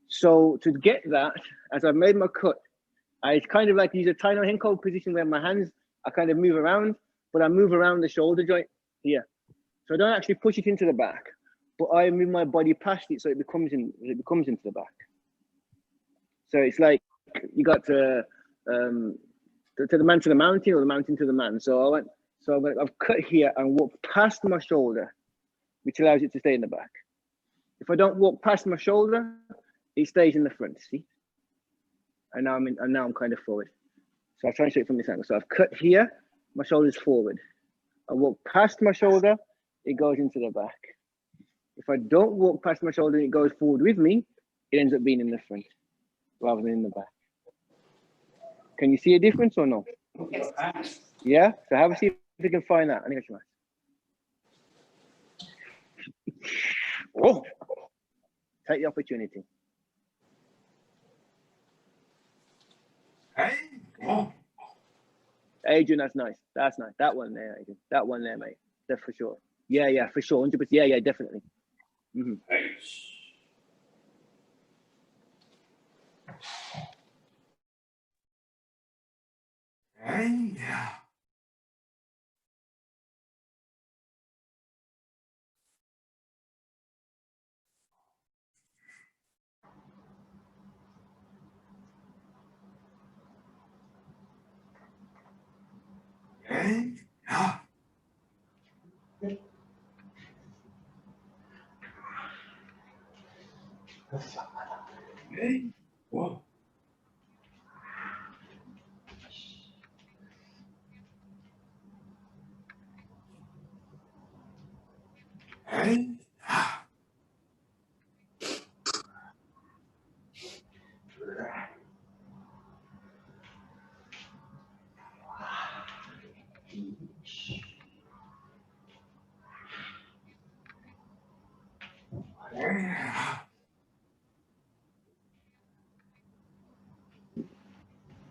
So to get that, as I've made my cut, I kind of like use a tiny henko position where my hands, I kind of move around, but I move around the shoulder joint here. So I don't actually push it into the back, but I move my body past it so it becomes into the back. So it's like you got to the man to the mountain, or the mountain to the man. So I've cut here and walked past my shoulder, which allows it to stay in the back. If I don't walk past my shoulder, it stays in the front. See? And now I'm kind of forward. So I'll try and show it from this angle. So I've cut here, my shoulder's forward. I walk past my shoulder, it goes into the back. If I don't walk past my shoulder and it goes forward with me, it ends up being in the front rather than in the back. Can you see a difference or no? Yes. Yeah? So have a see if you can find that. Oh, take the opportunity. Hey. Oh. Adrian, that's nice. That's nice. That one there, Adrian. That one there, mate. That's for sure. Yeah, for sure. 100%. Yeah, definitely. Mm-hmm. Hey. Hey. Yeah. Hey. Yeah. Hey. Whoa. Hey. Ah. Yeah.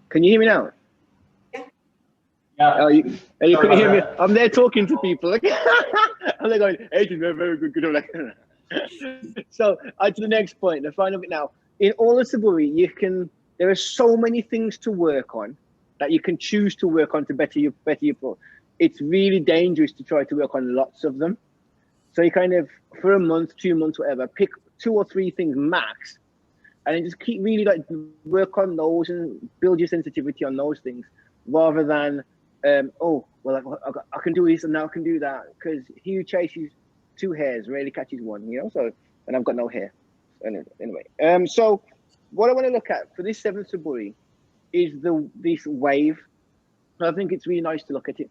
Can you hear me now? Yeah. Oh, you Sorry couldn't hear me. about I'm there talking to people. I'm there going, Adrian, very, very good. I'm like, so to the next point, the final bit now. In all of Suburi, there are so many things to work on that you can choose to work on to better your pro. It's really dangerous to try to work on lots of them. So you kind of, for a month, 2 months, whatever, pick 2 or 3 things max, and then just keep really like work on those and build your sensitivity on those things, rather than oh well, I can do this and now I can do that, because he who chases 2 hares rarely catches one, you know. So, and I've got no hair. Anyway, so what I want to look at for this 7th Suburi is this wave. I think it's really nice to look at it.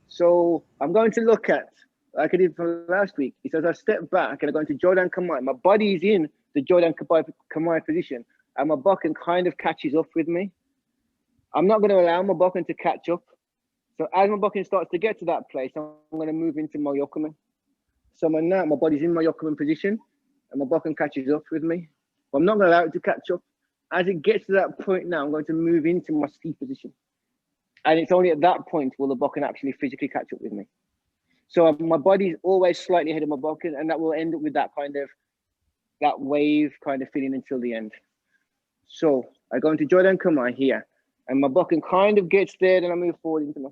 So I'm going to look at, like I did for last week. It says I step back and I go into Jodan Kamai. My body is in the Jodan Kamai position, and my bokken kind of catches up with me. I'm not going to allow my bokken to catch up. So as my bokken starts to get to that place, I'm going to move into my yokumen. So now my body's in my yokumen position, and my bokken catches up with me. But I'm not going to allow it to catch up. As it gets to that point now, I'm going to move into my ski position. And it's only at that point will the bokken actually physically catch up with me. So my body's always slightly ahead of my bokken, and that will end up with that wave kind of feeling until the end. So I go into Jodan Kamai here. And my bokken kind of gets there, then I move forward into my,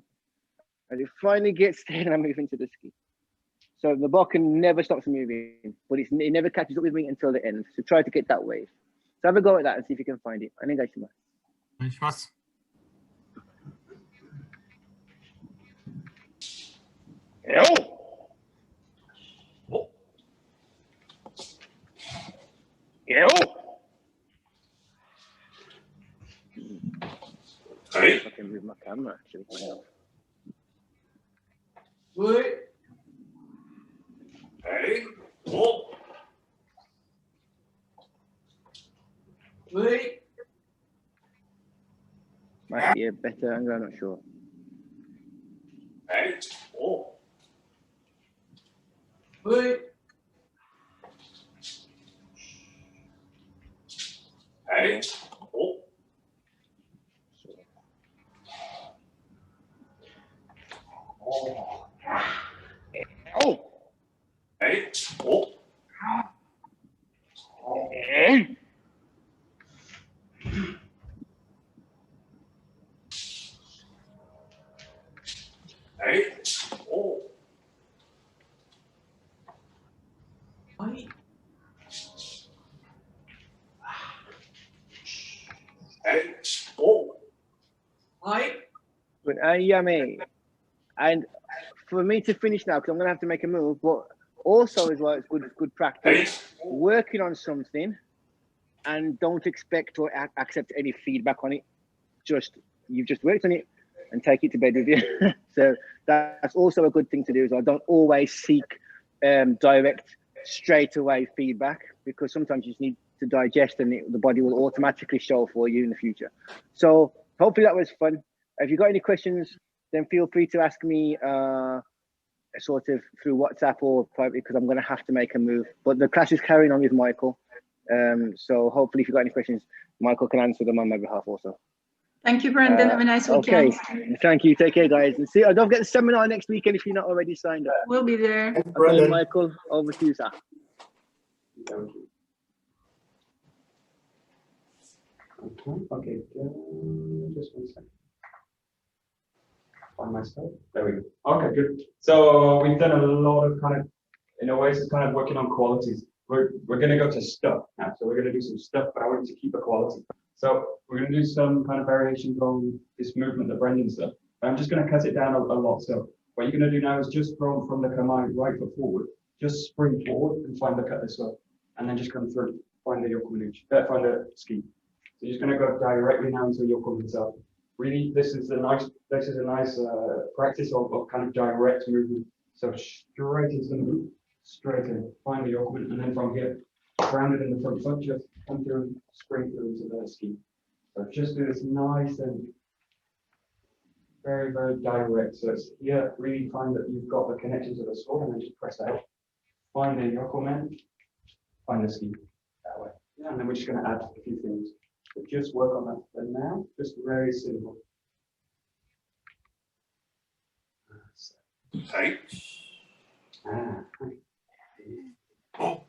and it finally gets there, and I move into the ski. So the bokken never stops moving, but it never catches up with me until the end. So try to get that wave. So have a go at that and see if you can find it. I think I should. お願いします。Yo! Yo! Hey. I can move my camera actually. Wait. Hey. Oh. Wait. Might be a better angle, I'm not sure. Hey. Oh. Wait. Hey. Oh. Oh. Oh! Hey. Oh. Hey! Hey. Oh. Hey. Hey. Oh. Hey. But yummy. And for me to finish now, because I'm going to have to make a move, but also as well, it's good practice. Hey. Working on something and don't expect or accept any feedback on it. You've just worked on it and take it to bed with you. So that's also a good thing to do. Is I don't always seek direct straight away feedback, because sometimes you just need to digest, and the body will automatically show for you in the future. So hopefully that was fun. If you've got any questions, then feel free to ask me sort of through WhatsApp or privately, because I'm going to have to make a move. But the class is carrying on with Michael. So hopefully if you've got any questions, Michael can answer them on my behalf also. Thank you, Brendon. Have a nice weekend. Okay, thank you. Take care, guys. And see, don't forget the seminar next weekend if you're not already signed up. We'll be there. Okay, Michael, over to you, sir. Thank you. Okay, just 1 second. Find my stuff. There we go. Okay, good. So we've done a lot of kind of, in a way, it's kind of working on qualities. We're going to go to stuff now. So we're going to do some stuff, but I want you to keep a quality. So we're going to do some kind of variations on this movement that Brendon's done. I'm just going to cut it down a lot. So what you're going to do now is just from the command right foot forward, just spring forward and find the cut this way, and then just come through, find the yokomanuchi, find the ski. So you're just going to go directly now into yokomanuchi itself. Really, this is a nice practice of kind of direct movement. So straight into the move, straight in, find the yokomanuchi, and then from here, grounded in the front foot, just come through and spring through into the ski. So just do this nice and very, very direct. So it's here, really find that you've got the connection to the sword, and then just press out. Find the yokomen, find the ski that way. Yeah, and then we're just going to add a few things. So just work on that for now, just very simple. Hey. Oh.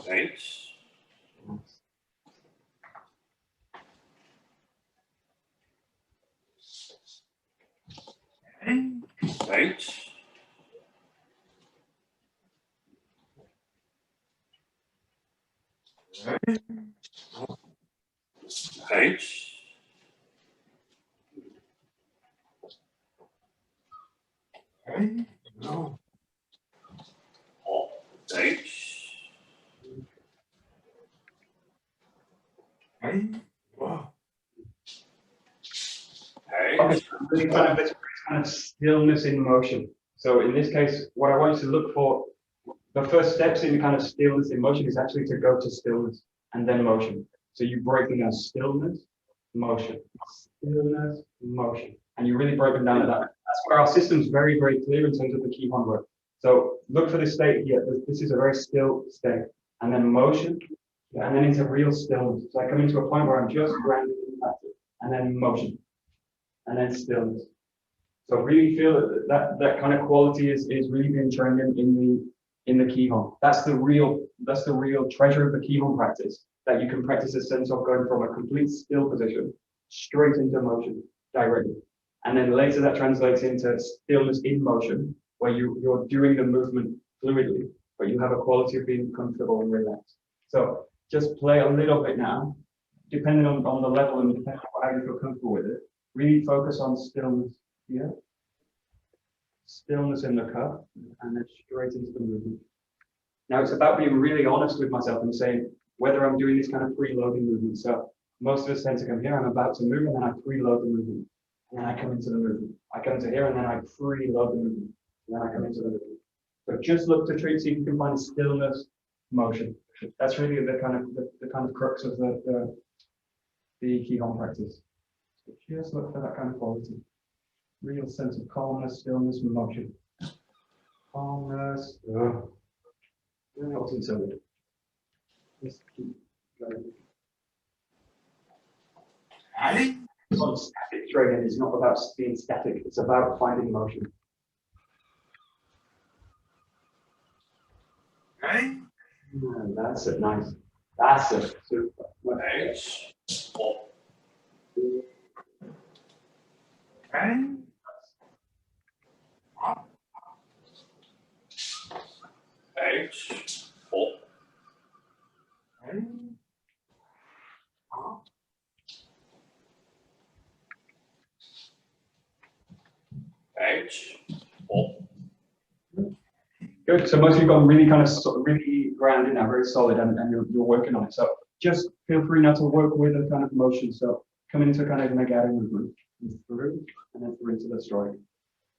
Hey. Hey. Hey. Hey. No. Oh. Hey. Hey. Wow. Hey. Okay, so really kind of stillness in motion. So in this case, what I want you to look for, the first steps in kind of stillness in motion is actually to go to stillness and then motion. So you break them down: stillness, motion, stillness, motion, and you really break them down to that. That's where our system's very, very clear in terms of the key on work. So look for this state here. This is a very still state, and then motion, and then into real stillness. So I come into a point where I'm just grounded and then motion, and then stillness. So really feel that kind of quality is really being trained in the Kihon. That's the real the real treasure of the Kihon practice, that you can practice a sense of going from a complete still position straight into motion directly. And then later that translates into stillness in motion, where you're doing the movement fluidly, but you have a quality of being comfortable and relaxed. So just play a little bit now, depending on the level and depending on how you feel comfortable with it. Really focus on stillness here, stillness in the cup, and then straight into the movement. Now it's about being really honest with myself and saying whether I'm doing this kind of preloading movement. So most of us tend to come here, I'm about to move, and then I preload the movement. And then I come into the movement. I come to here, and then I preload the movement. And then I come into the movement. So just look to treat, see if you can find stillness, motion. That's really the kind of crux of the Kihon practice. So just look for that kind of quality. Real sense of calmness, stillness, and motion. Calmness. That wasn't so good. Just keep going. It's not static training. It's not about being static. It's about finding motion. Okay. That's it. Nice. That's it. Super. H. Up. Okay. H. Up. Okay. H. Up. Good. So most of you got really kind of really grounded now, very solid, and you're working on it. So just feel free now to work with a kind of motion. So coming into kind of Nagata movement, through and then through into the strike.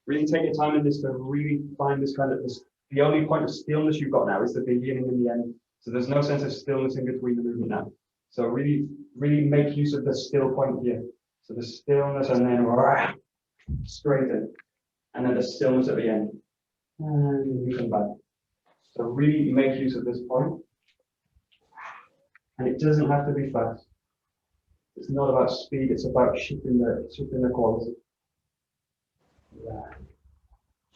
Really take your time in this to really find this kind of this. The only point of stillness you've got now is the beginning and the end. So there's no sense of stillness in between the movement now. So really make use of the still point here. So the stillness and then straight in, and then the stillness at the end. And you come back. So really make use of this point. And it doesn't have to be fast. It's not about speed, it's about shifting the quality. Yeah.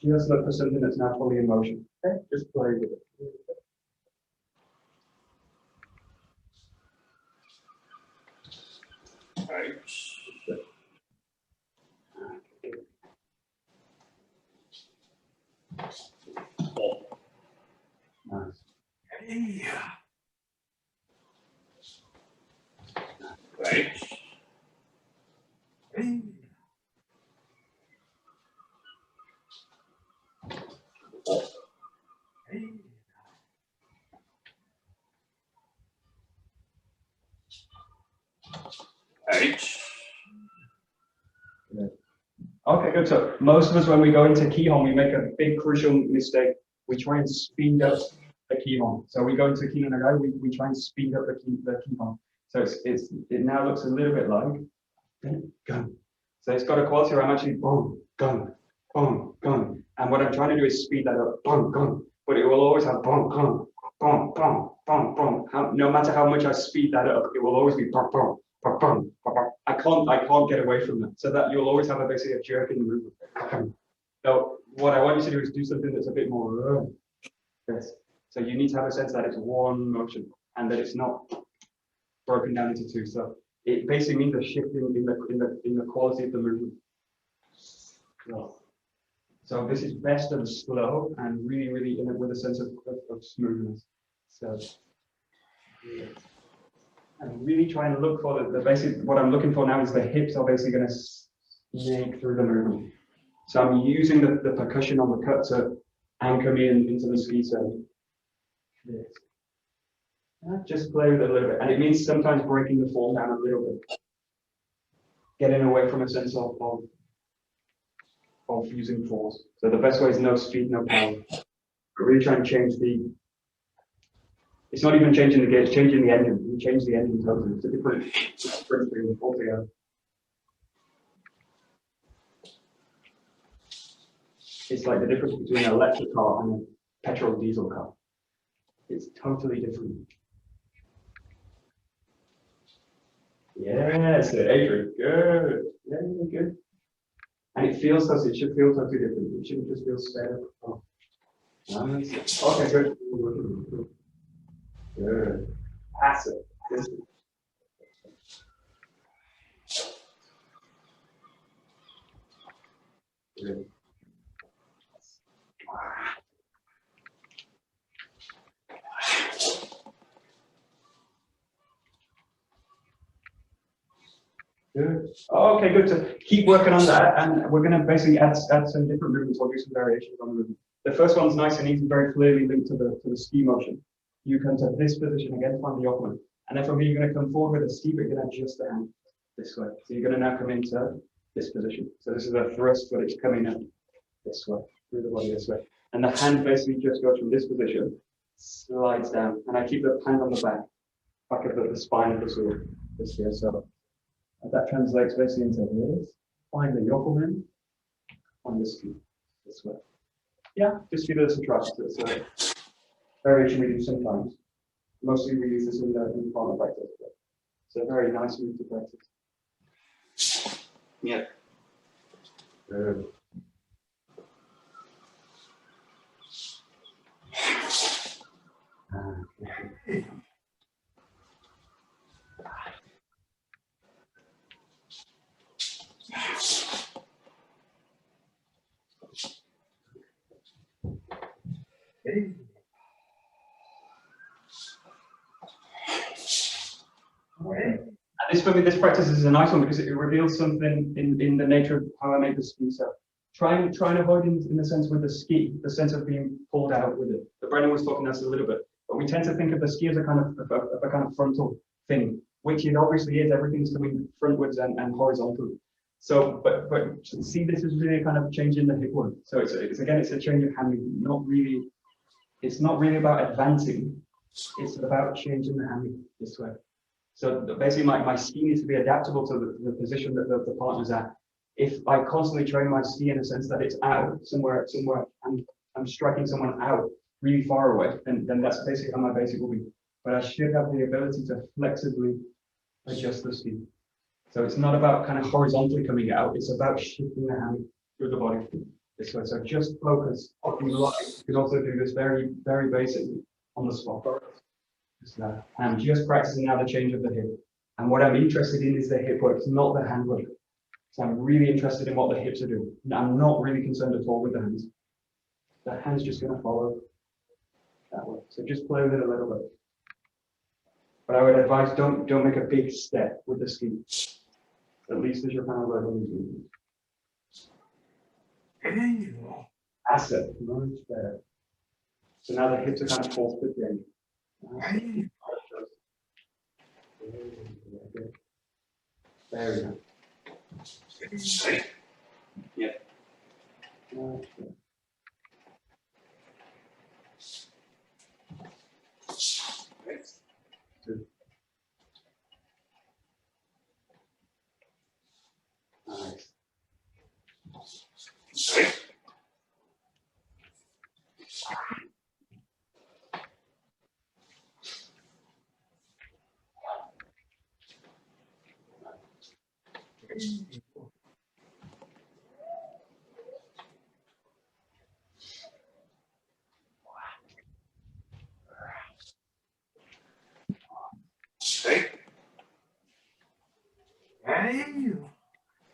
Just look for something that's now fully in motion. Okay? Just play with it. H. Up. Nice. Yeah. H. Okay. Up. Okay. H. Good. Okay, good. So most of us, when we go into Kihon, we make a big crucial mistake. We try and speed up the Kihon. So we go into Kihon Nagai, we try and speed up the Kihon. So it now looks a little bit like gun. So it's got a quality where I'm actually boom, gun, boom, gun. And what I'm trying to do is speed that up, boom, gun. But it will always have boom, gun, boom, boom, boom, boom. No matter how much I speed that up, it will always be boom, boom, boom, boom, boom. I can't get away from that. So that you'll always have basically a jerk in the movement. So what I want you to do is do something that's a bit more this. So you need to have a sense that it's one motion and that it's not broken down into two. So it basically means a shift in the quality of the movement. So this is best and slow and really with a sense of smoothness. So yeah. And really try and look for the basic. What I'm looking for now is the hips are basically going to snake through the movement. So I'm using the percussion on the cut to anchor me into the ski zone. Yes. Just play with it a little bit. And it means sometimes breaking the form down a little bit. Getting away from a sense of using force. So the best way is no speed, no power. But really try and change it's not even changing the gear, it's changing the engine. You change the engine totally. It's a different thing altogether. It's like the difference between an electric car and a petrol diesel car. It's totally different. Yes, Adrian, good. Yeah, good. And it should feel totally different. It shouldn't just feel sped up. Oh. Nice. Okay, good. Good. Passive. Good. Good. Good. Okay, good. So keep working on that, and we're going to basically add some different movements. We'll do some variations on the movement. The first one's nice and easy, very clearly linked to the ski motion. You come to this position again, find the Yokoman, and then from here you're going to come forward with a ski, but you're going to adjust the hand this way. So you're going to now come into this position. So this is a thrust, but it's coming in this way, through the body this way, and the hand basically just goes from this position, slides down, and I keep the hand on the back of the spine of the sword. This here, so. And that translates basically into this. Find the Yokoman on the ski this way. Yeah, just give this a try. It's a variation we do sometimes. Mostly we use this in the partner practice. It's a very nice move to practice. Yeah. Good. This for me, this practice is a nice one because it reveals something in the nature of how I make the ski. So try and avoid in the sense with the ski, the sense of being pulled out with it. But Brendan was talking to us a little bit, but we tend to think of the ski as a kind of frontal thing, which it obviously is. Everything's coming frontwards and horizontally. So, but see, this is really a kind of change in the hip work. So it's a change of hand movement, not really. It's not really about advancing. It's about changing the hand this way. So basically, my ski needs to be adaptable to the position that the partner's at. If I constantly train my ski in a sense that it's out somewhere, and I'm striking someone out really far away, then that's basically how my basic will be. But I should have the ability to flexibly adjust the ski. So it's not about kind of horizontally coming out. It's about shifting the hand through the body this way. So just focus. If you like, you can also do this very, very basically on the spot. And I'm just practicing now the change of the hip. And what I'm interested in is the hip work, not the hand work. So I'm really interested in what the hips are doing. I'm not really concerned at all with the hands. The hand's just going to follow that way. So just play with it a little bit. But I would advise don't make a big step with the ski. At least as you're kind of learning these movements. Asset, much better. So now the hips are kind of forced to change. There we go. Yeah. Okay. Good. Nice.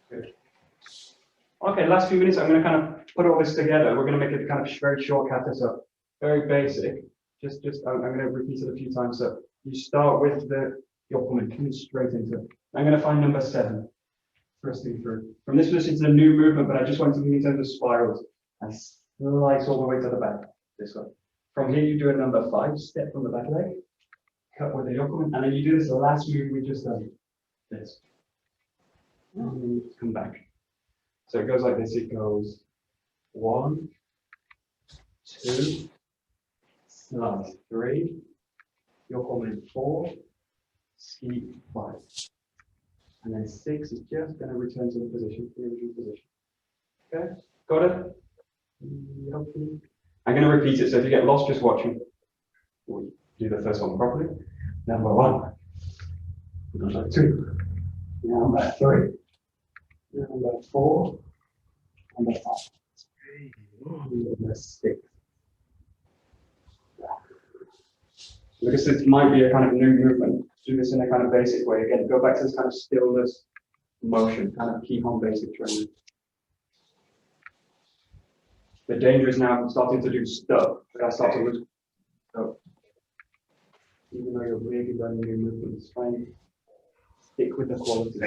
Good. Okay, last few minutes, I'm going to kind of put all this together. We're going to make it a kind of very short kata, so very basic. I'm going to repeat it a few times. So you start with the Yokoman, coming straight into it. I'm going to find number 7. First thing through. From this position, it's a new movement, but I just want to move in terms of spirals and slice all the way to the back this way. From here, you do a number 5, step from the back leg, cut with the Yokoman, and then you do this last move we just done. This. And come back. So it goes like this. It goes 1, 2, slice 3, Yokoman 4, ski 5. And then 6 is just going to return to the position, the original position. Okay, got it? Hopefully. I'm going to repeat it, so if you get lost just watching, we'll do the first one properly. Number 1, number 2, number 3, number 4, number 5, number 6. Because this might be a kind of new movement. Do this in a kind of basic way. Again, go back to this kind of stillness motion, kind of Kihon basic training. The danger is now I'm starting to do stuff, but I start to lose stuff. Even though you're really learning new movements, try and stick with the quality.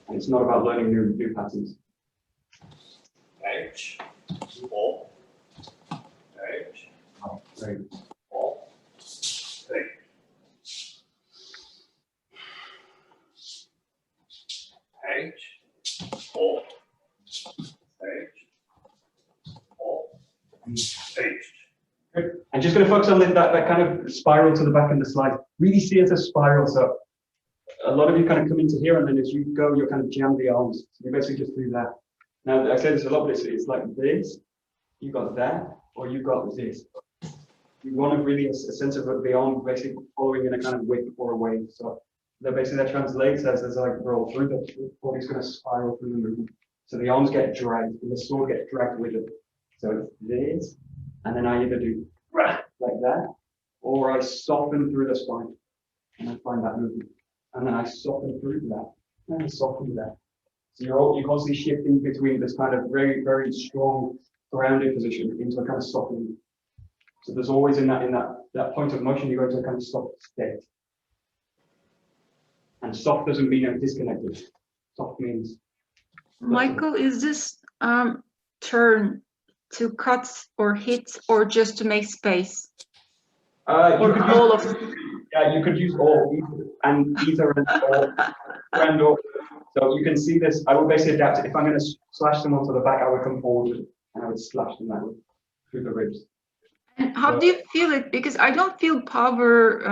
And it's not about learning new patterns. H, 4, H, Oh, great. 4, 3, H, 4, H, 4, H. Good. And just going to focus on that kind of spiral to the back of the slide. Really see it as a spiral. So a lot of you kind of come into here, and then as you go, you'll kind of jam the arms. So you basically just do that. Now, I say this a lot, but it's like this. You got that, or you got this. You want to really a sense of the arm basically following in a kind of whip or a wave. So that basically that translates as like roll through, the body's going to spiral through the movement. So the arms get dragged, and the sword gets dragged with it. So it's this, and then I either do like that, or I soften through the spine, and I find that movement. And then I soften through that, and I soften that. So you're constantly shifting between this kind of very, very strong grounded position into a kind of softening. So there's always in that point of motion, you go to a kind of soft state. And soft doesn't mean I'm disconnected. Soft means. Michael, is this turn to cut or hit or just to make space? You could all use, of yeah, you could use all and either and or. So you can see this. I would basically adapt it. If I'm going to slash them onto the back, I would come forward and I would slash them that way through the ribs. And how do you feel it? Because I don't feel power.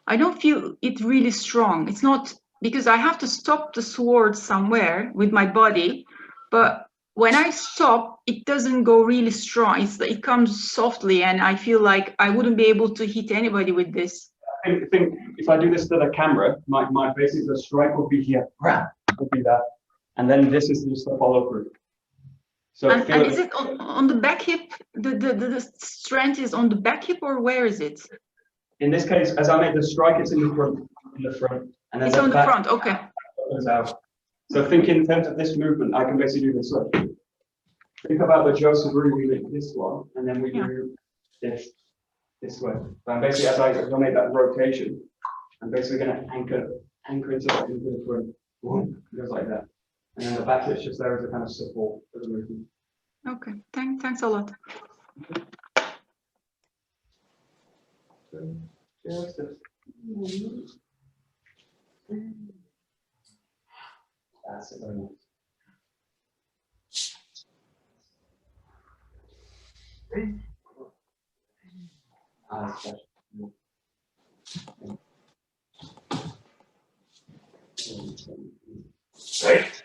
I don't feel it really strong. It's not because I have to stop the sword somewhere with my body, but when I stop, it doesn't go really strong. It comes softly, and I feel like I wouldn't be able to hit anybody with this. I think if I do this to the camera, my basically the strike would be here, would be that, and then this is just the follow through. So and is it on the back hip? The strength is on the back hip, or where is it? In this case, as I made the strike, it's in the front, and then It's on the back front. Okay. goes out. So think in terms of this movement, I can basically do this way. Think about the Joe Suburi, we make this one, and then we do this way. But I'm basically, as I make that rotation, I'm basically going to anchor into the front. Boom, it goes like that. And then the back hit's just there as a kind of support for the movement. Okay. Thanks a lot. So just a that's it, very nice. Right.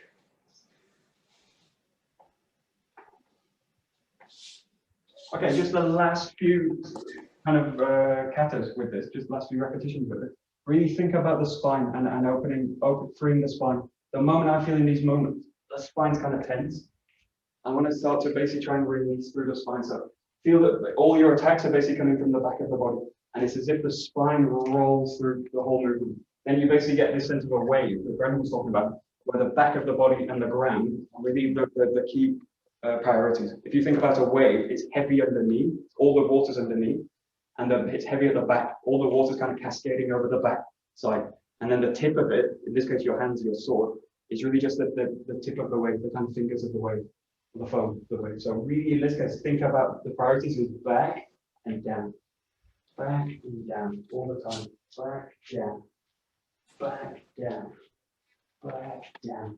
Okay, just the last few kind of katas with this, just last few repetitions with it. Really think about the spine and freeing the spine. The moment I feel in these moments, the spine's kind of tense. I want to start to basically try and release through the spine. So feel that all your attacks are basically coming from the back of the body. And it's as if the spine rolls through the whole movement. Then you basically get this sense of a wave that Brendon was talking about, where the back of the body and the ground are really the key priorities. If you think about a wave, it's heavy underneath, all the water's underneath, and it's heavy at the back, all the water's kind of cascading over the back side. And then the tip of it, in this case your hands, your sword, is really just the tip of the wave, the kind of fingers of the wave, the foam of the wave. So really, in this case, think about the priorities is back and down, all the time, back, down, back, down, back, down.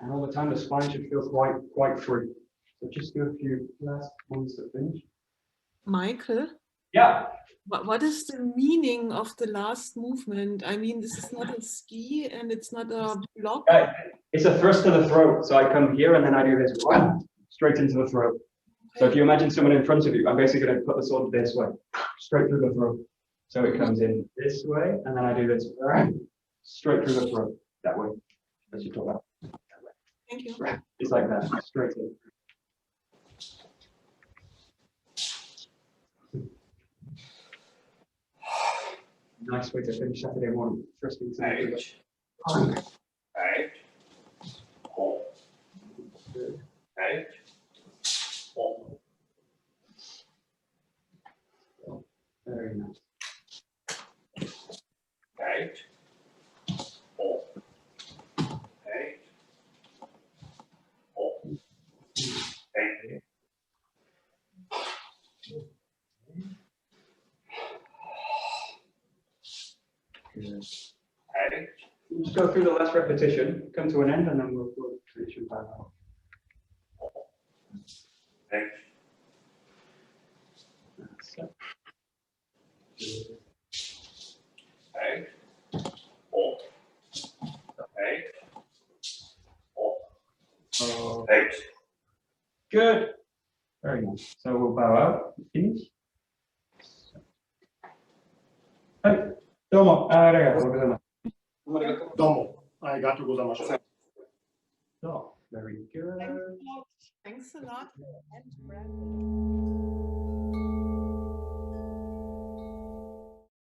And all the time, the spine should feel quite free. So just do a few last ones to finish. Michael? Yeah. What is the meaning of the last movement? I mean, this is not a ski and it's not a block. It's a thrust to the throat. So I come here and then I do this straight into the throat. Okay. So if you imagine someone in front of you, I'm basically going to put the sword this way, straight through the throat. So it comes in this way, and then I do this straight through the throat, that way. As you talk about. Thank you. It's like that, straight in. Nice way to finish Saturday morning. First thing to do. H, H, hold, H, hold. Very nice. H, hold, H, hold, H. Good. H, Just go through the last repetition, come to an end, and then we'll finish in 5 hours. H, That's it. H, hold, H, hold, Oh, H. good. Very nice. So we'll bow out. Finish. Hey, domo. Arigatou gozaimasu. どうもありがとうございました。 So, very good. Thanks a lot. And Brandon.